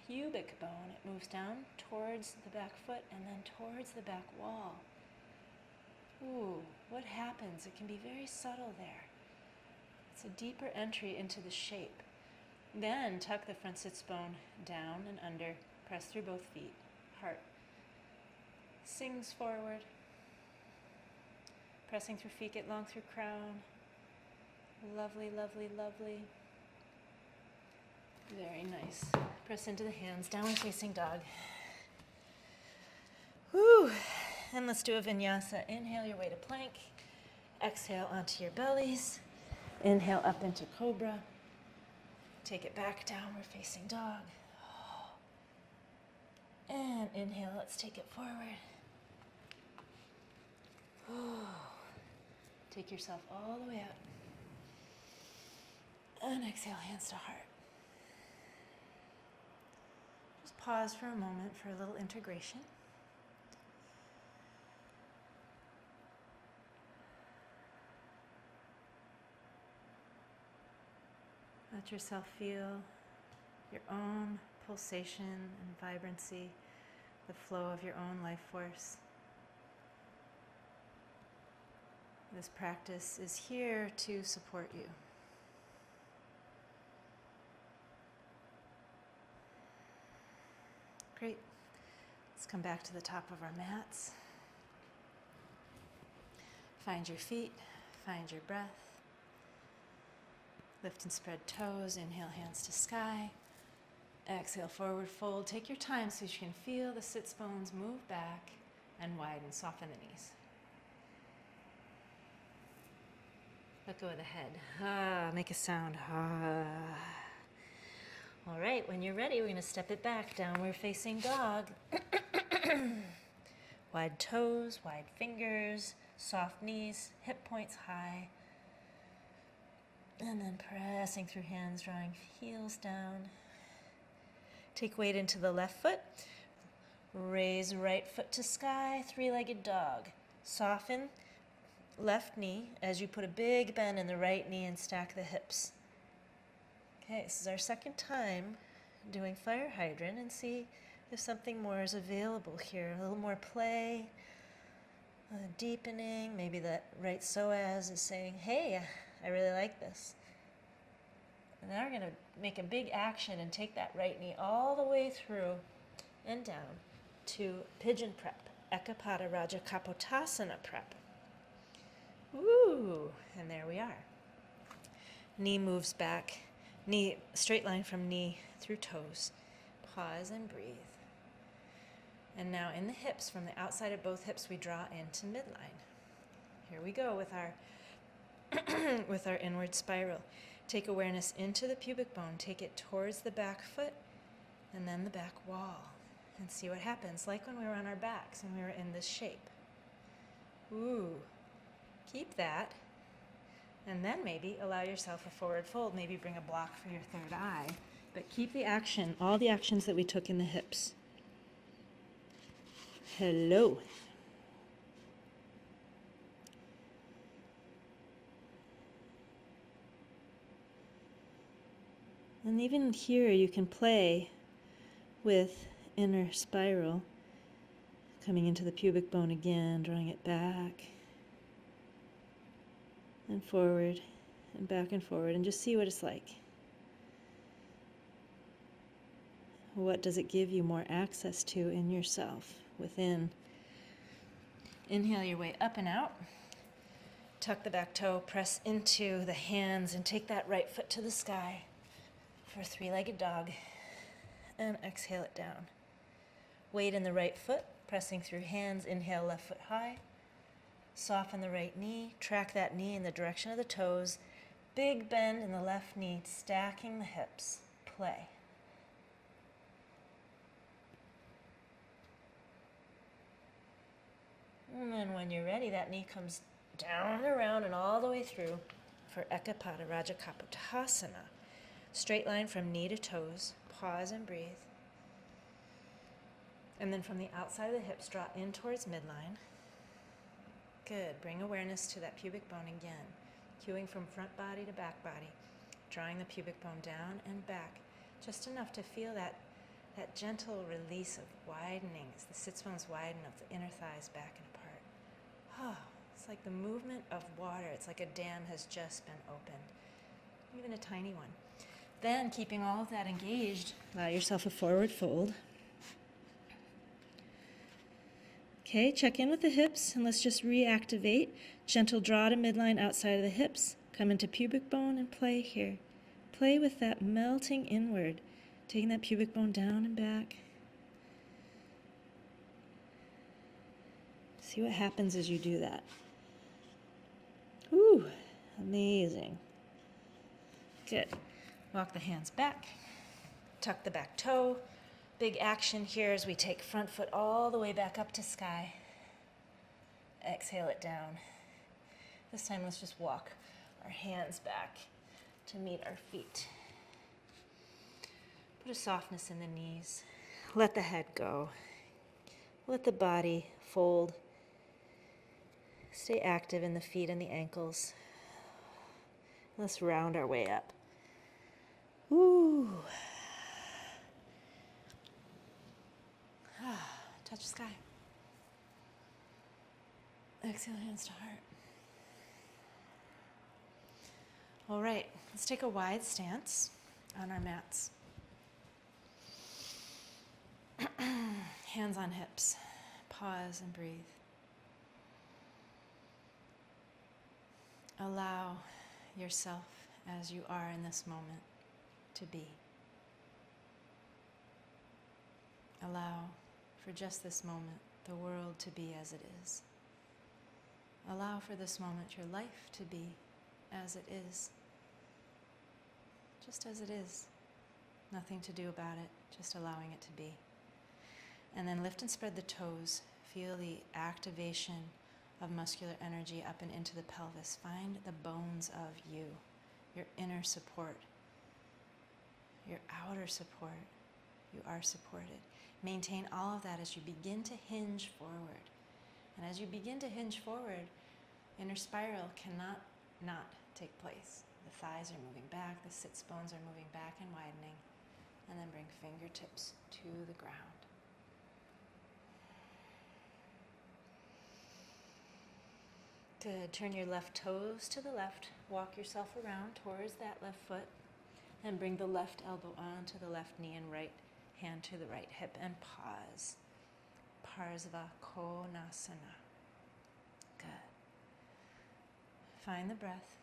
pubic bone. It moves down towards the back foot and then towards the back wall. Ooh, what happens? It can be very subtle there. It's a deeper entry into the shape. Then tuck the front sits bone down and under. Press through both feet. Heart sings forward. Pressing through feet, get long through crown. Lovely, lovely, lovely. Very nice. Press into the hands, downward facing dog. Woo! And let's do a vinyasa. Inhale your way to plank. Exhale onto your bellies. Inhale up into cobra. Take it back, downward facing dog. And inhale, let's take it forward. Take yourself all the way up. And exhale, hands to heart. Just pause for a moment for a little integration. Let yourself feel your own pulsation and vibrancy, the flow of your own life force. This practice is here to support you. Great. Let's come back to the top of our mats. Find your feet, find your breath. Lift and spread toes, inhale, hands to sky. Exhale, forward fold. Take your time so you can feel the sits bones move back and widen, soften the knees. Let go of the head. Ah, make a sound. Ah. All right, when you're ready, we're going to step it back, downward facing dog. Wide toes, wide fingers, soft knees, hip points high. And then pressing through hands, drawing heels down. Take weight into the left foot. Raise right foot to sky, three-legged dog. Soften left knee as you put a big bend in the right knee and stack the hips. Okay, this is our second time doing fire hydrant, and see if something more is available here. A little more play, deepening. Maybe that right psoas is saying, hey, I really like this. And now we're going to make a big action and take that right knee all the way through and down to pigeon prep, Ekapada Raja Kapotasana prep. Woo! And there we are. Knee moves back, knee straight line from knee through toes. Pause and breathe. And now in the hips, from the outside of both hips, we draw into midline. Here we go with our with our inward spiral. Take awareness into the pubic bone, take it towards the back foot and then the back wall, and see what happens, like when we were on our backs and we were in this shape. Ooh, keep that, and then maybe allow yourself a forward fold, maybe bring a block for your third eye, but keep the action, all the actions that we took in the hips. Hello. And even here you can play with inner spiral, coming into the pubic bone again, drawing it back and forward and back and forward, and just see what it's like. What does it give you more access to in yourself, within? Inhale your way up and out. Tuck the back toe, press into the hands, and take that right foot to the sky for three-legged dog, and exhale it down. Weight in the right foot, pressing through hands. Inhale, left foot high. Soften the right knee, track that knee in the direction of the toes. Big bend in the left knee, stacking the hips. Play. And then when you're ready, that knee comes down, around, and all the way through for Ekapada Raja Kapotasana. Straight line from knee to toes. Pause and breathe. And then from the outside of the hips, draw in towards midline. Good. Bring awareness to that pubic bone again. Cueing from front body to back body. Drawing the pubic bone down and back. Just enough to feel that gentle release of widening as the sits bones widen of the inner thighs back and apart. Oh, it's like the movement of water. It's like a dam has just been opened. Even a tiny one. Then, keeping all of that engaged, allow yourself a forward fold. Okay, check in with the hips, and let's just reactivate. Gentle draw to midline outside of the hips. Come into pubic bone and play here. Play with that melting inward, taking that pubic bone down and back. See what happens as you do that. Ooh, amazing. Good. Walk the hands back. Tuck the back toe. Big action here as we take front foot all the way back up to sky. Exhale it down. This time let's just walk our hands back to meet our feet. Put a softness in the knees. Let the head go. Let the body fold. Stay active in the feet and the ankles. Let's round our way up. Woo. Touch sky. Exhale, hands to heart. All right, let's take a wide stance on our mats. Hands on hips. Pause and breathe. Allow yourself as you are in this moment to be. Allow for just this moment the world to be as it is. Allow for this moment your life to be as it is. Just as it is. Nothing to do about it, just allowing it to be. And then lift and spread the toes. Feel the activation of muscular energy up and into the pelvis. Find the bones of you, your inner support, your outer support. You are supported. Maintain all of that as you begin to hinge forward. And as you begin to hinge forward, inner spiral cannot not take place. The thighs are moving back, the sits bones are moving back and widening. And then bring fingertips to the ground. Good. Turn your left toes to the left. Walk yourself around towards that left foot. And bring the left elbow onto the left knee and right hand to the right hip. And pause. Parsva Konasana. Good. Find the breath.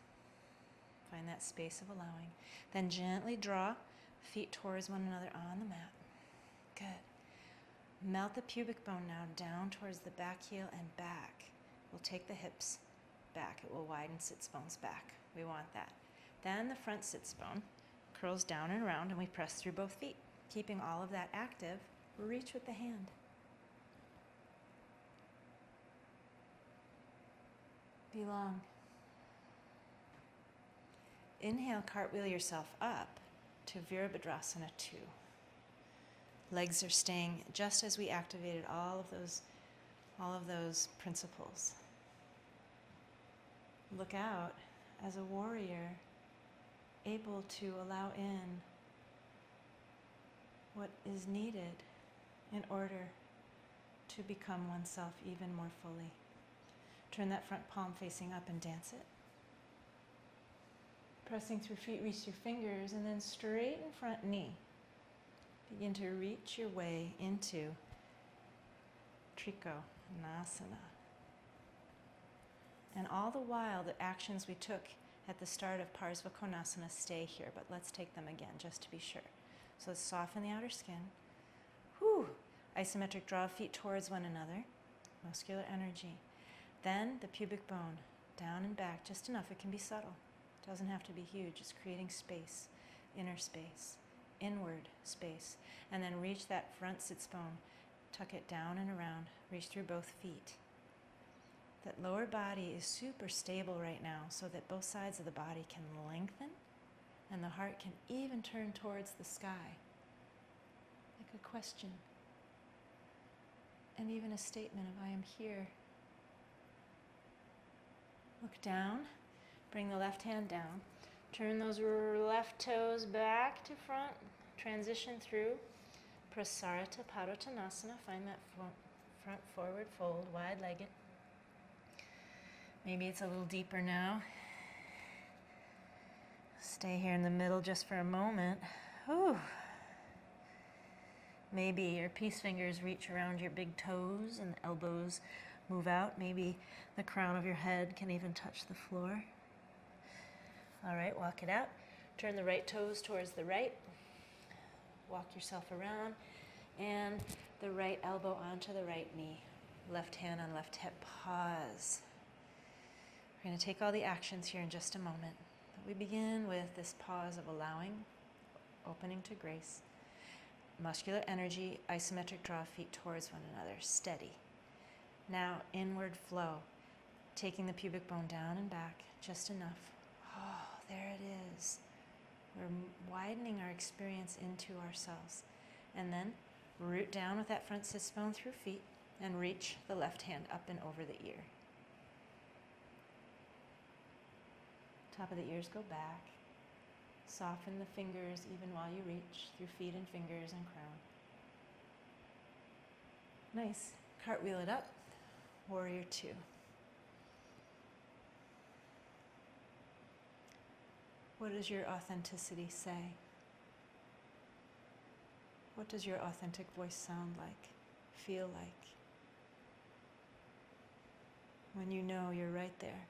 Find that space of allowing. Then gently draw feet towards one another on the mat. Good. Melt the pubic bone now down towards the back heel and back. We'll take the hips back. It will widen sits bones back. We want that. Then the front sits bone curls down and around and we press through both feet. Keeping all of that active, reach with the hand. Belong. Inhale, cartwheel yourself up to Virabhadrasana 2. Legs are staying just as we activated all of those principles. Look out as a warrior, able to allow in what is needed in order to become oneself even more fully. Turn that front palm facing up and dance it. Pressing through feet, reach your fingers, and then straighten front knee. Begin to reach your way into Trikonasana. And all the while, the actions we took at the start of Parsva Konasana stay here, but let's take them again just to be sure. So let's soften the outer skin. Whew. Isometric draw feet towards one another. Muscular energy. Then the pubic bone, down and back, just enough. It can be subtle. It doesn't have to be huge. It's creating space, inner space, inward space. And then reach that front sits bone. Tuck it down and around. Reach through both feet. That lower body is super stable right now so that both sides of the body can lengthen and the heart can even turn towards the sky. Like a question. And even a statement of I am here. Look down. Bring the left hand down. Turn those left toes back to front. Transition through Prasarita Padottanasana. Find that front forward fold, wide-legged. Maybe it's a little deeper now. Stay here in the middle just for a moment. Whew. Maybe your peace fingers reach around your big toes and the elbows move out. Maybe the crown of your head can even touch the floor. All right, walk it out. Turn the right toes towards the right. Walk yourself around. And the right elbow onto the right knee. Left hand on left hip. Pause. We're going to take all the actions here in just a moment. We begin with this pause of allowing, opening to grace. Muscular energy, isometric draw feet towards one another. Steady. Now inward flow. Taking the pubic bone down and back. Just enough. Oh, there it is. We're widening our experience into ourselves. And then root down with that front sits bone through feet and reach the left hand up and over the ear. Top of the ears go back. Soften the fingers even while you reach through feet and fingers and crown. Nice. Cartwheel it up. Warrior 2. What does your authenticity say? What does your authentic voice sound like, feel like? When you know you're right there.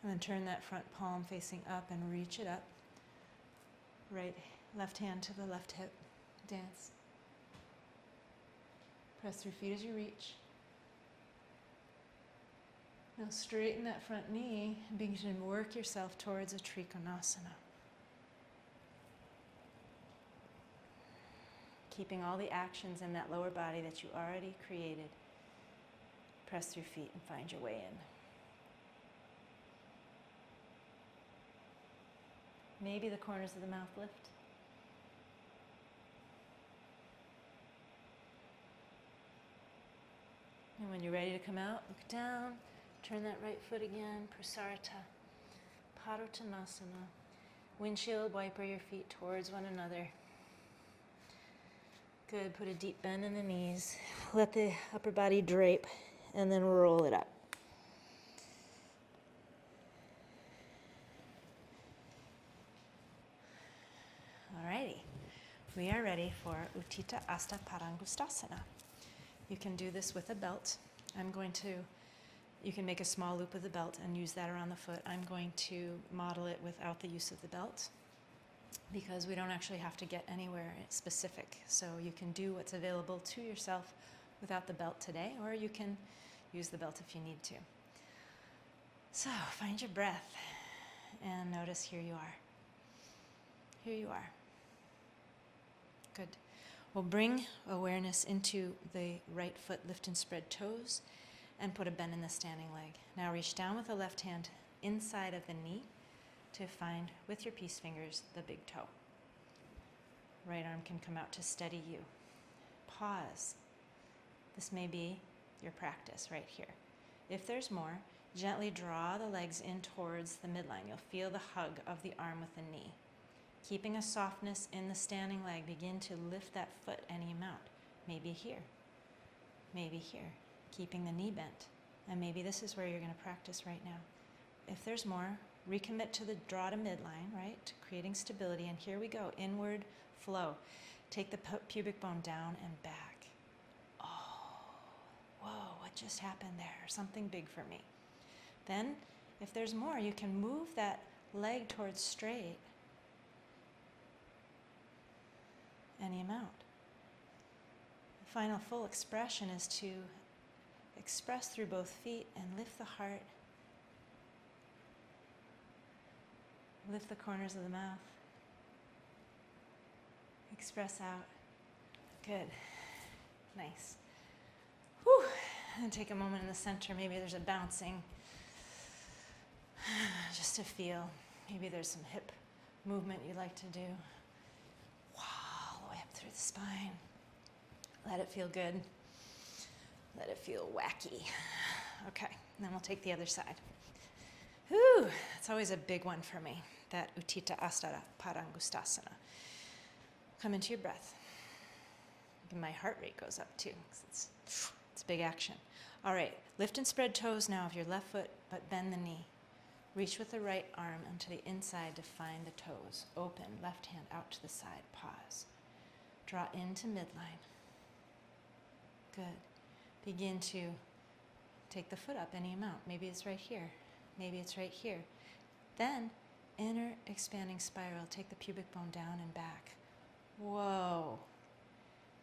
And then turn that front palm facing up and reach it up. Left hand to the left hip. Dance. Press through feet as you reach. Now straighten that front knee and begin to work yourself towards a Trikonasana. Keeping all the actions in that lower body that you already created. Press through feet and find your way in. Maybe the corners of the mouth lift. And when you're ready to come out, look down, turn that right foot again, Prasarita, Padottanasana. Windshield wiper your feet towards one another. Good, put a deep bend in the knees. Let the upper body drape and then roll it up. Alrighty, we are ready for Utthita Hasta Padangusthasana. You can do this with a belt. You can make a small loop with the belt and use that around the foot. I'm going to model it without the use of the belt because we don't actually have to get anywhere specific. So you can do what's available to yourself without the belt today, or you can use the belt if you need to. So find your breath and notice here you are. Here you are. Good. We'll bring awareness into the right foot, lift and spread toes, and put a bend in the standing leg. Now reach down with the left hand inside of the knee to find, with your peace fingers, the big toe. Right arm can come out to steady you. Pause. This may be your practice right here. If there's more, gently draw the legs in towards the midline. You'll feel the hug of the arm with the knee. Keeping a softness in the standing leg, begin to lift that foot any amount. Maybe here, maybe here. Keeping the knee bent. And maybe this is where you're going to practice right now. If there's more, recommit to the draw to midline, right? Creating stability. And here we go, inward flow. Take the pubic bone down and back. Oh, whoa, what just happened there? Something big for me. Then, if there's more, you can move that leg towards straight any amount. The final full expression is to express through both feet and lift the heart, lift the corners of the mouth, express out. Good. Nice. Whew. And take a moment in the center. Maybe there's a bouncing, just to feel. Maybe there's some hip movement you'd like to do. All the way up through the spine. Let it feel good. Let it feel wacky. Okay, and then we'll take the other side. Whew, it's always a big one for me, that Utthita Hasta Padangusthasana. Come into your breath. And my heart rate goes up too, because it's big action. All right, lift and spread toes now of your left foot, but bend the knee. Reach with the right arm onto the inside to find the toes. Open, left hand out to the side, pause. Draw into midline. Good. Begin to take the foot up any amount. Maybe it's right here. Maybe it's right here. Then, inner expanding spiral. Take the pubic bone down and back. Whoa.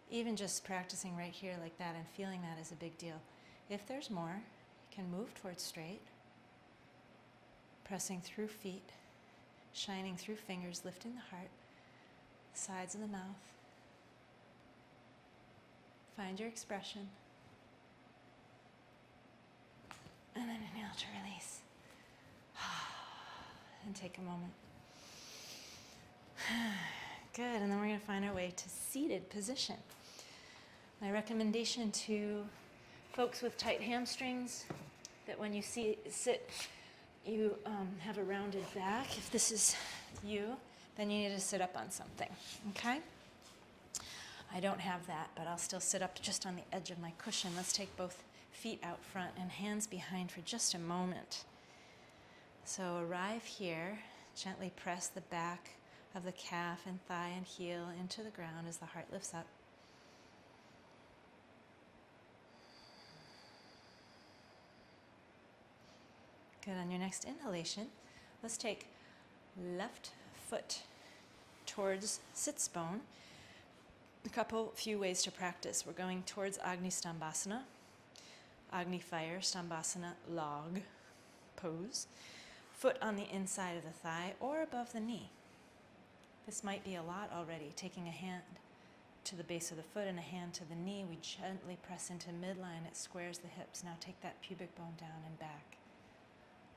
Even just practicing right here like that and feeling that is a big deal. If there's more, you can move towards straight. Pressing through feet. Shining through fingers, lifting the heart. Sides of the mouth. Find your expression. And then inhale to release. And take a moment. Good, and then we're going to find our way to seated position. My recommendation to folks with tight hamstrings, that when you sit, you have a rounded back. If this is you, then you need to sit up on something, okay? I don't have that, but I'll still sit up just on the edge of my cushion. Let's take both feet out front and hands behind for just a moment. So arrive here, gently press the back of the calf and thigh and heel into the ground as the heart lifts up. Good. On your next inhalation, let's take left foot towards sits bone. Few ways to practice. We're going towards Agni Stambhasana, Agni fire, Stambhasana log pose. Foot on the inside of the thigh or above the knee. This might be a lot already. Taking a hand to the base of the foot and a hand to the knee, we gently press into midline. It squares the hips. Now take that pubic bone down and back.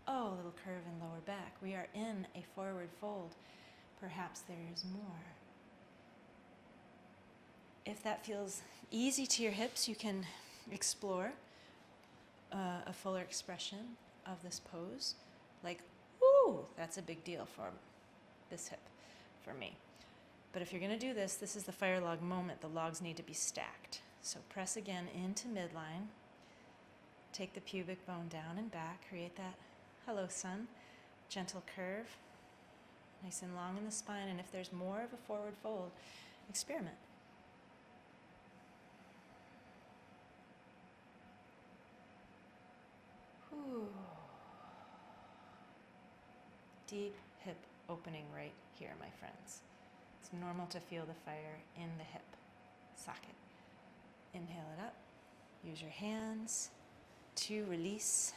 Oh, a little curve in lower back. We are in a forward fold. Perhaps there is more. If that feels easy to your hips, you can explore a fuller expression of this pose. Like, ooh, that's a big deal for this hip, for me. But if you're going to do this, this is the fire log moment. The logs need to be stacked. So press again into midline. Take the pubic bone down and back. Create that hello sun. Gentle curve. Nice and long in the spine. And if there's more of a forward fold, experiment. Ooh. Deep hip opening right here, my friends. It's normal to feel the fire in the hip socket. Inhale it up. Use your hands to release.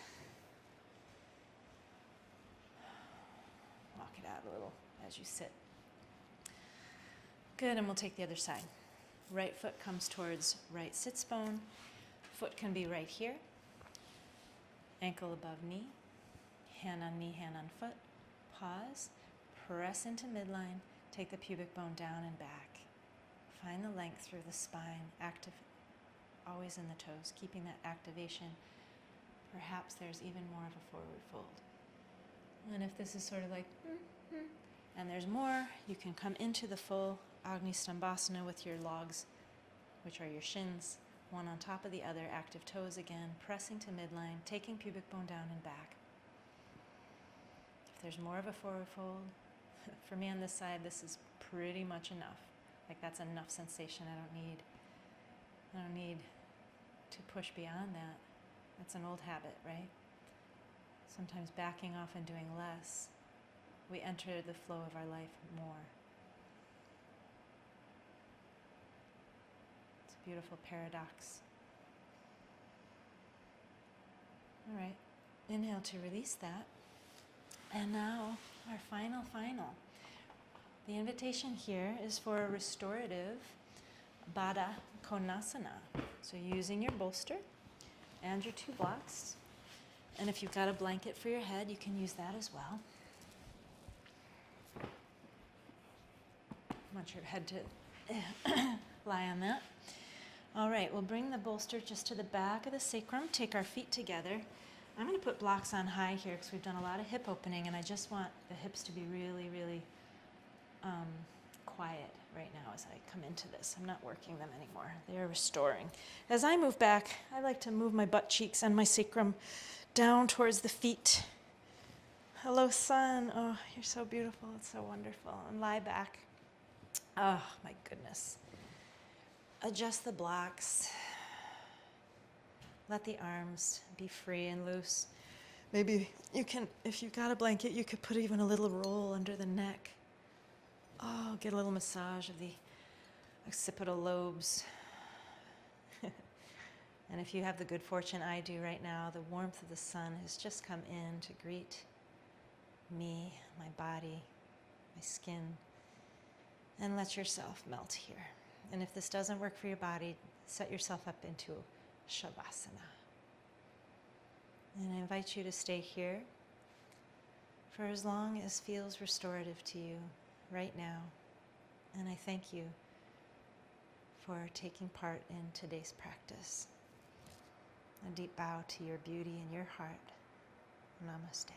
Walk it out a little as you sit. Good, and we'll take the other side. Right foot comes towards right sits bone. Foot can be right here. Ankle above knee. Hand on knee, hand on foot. Pause. Press into midline. Take the pubic bone down and back. Find the length through the spine. Active, always in the toes, keeping that activation. Perhaps there's even more of a forward fold. And if this is sort of like, and there's more, you can come into the full Agni Stambhasana with your logs, which are your shins, one on top of the other, active toes again, pressing to midline, taking pubic bone down and back. If there's more of a forward fold, for me on this side, this is pretty much enough. Like that's enough sensation. I don't need to push beyond that. That's an old habit, right? Sometimes backing off and doing less, we enter the flow of our life more. It's a beautiful paradox. All right, inhale to release that. And now our final. The invitation here is for a restorative Baddha Konasana. So using your bolster and your 2 blocks. And if you've got a blanket for your head, you can use that as well. I want your head to lie on that. All right, we'll bring the bolster just to the back of the sacrum. Take our feet together. I'm going to put blocks on high here because we've done a lot of hip opening, and I just want the hips to be really, really quiet right now as I come into this. I'm not working them anymore. They are restoring. As I move back, I like to move my butt cheeks and my sacrum down towards the feet. Hello, sun. Oh, you're so beautiful. It's so wonderful. And lie back. Oh, my goodness. Adjust the blocks. Let the arms be free and loose. Maybe you can, if you've got a blanket, you could put even a little roll under the neck. Oh, get a little massage of the occipital lobes. And if you have the good fortune I do right now, the warmth of the sun has just come in to greet me, my body, my skin, and let yourself melt here. And if this doesn't work for your body, set yourself up into Shavasana. And I invite you to stay here for as long as feels restorative to you right now. And I thank you for taking part in today's practice. A deep bow to your beauty and your heart. Namaste.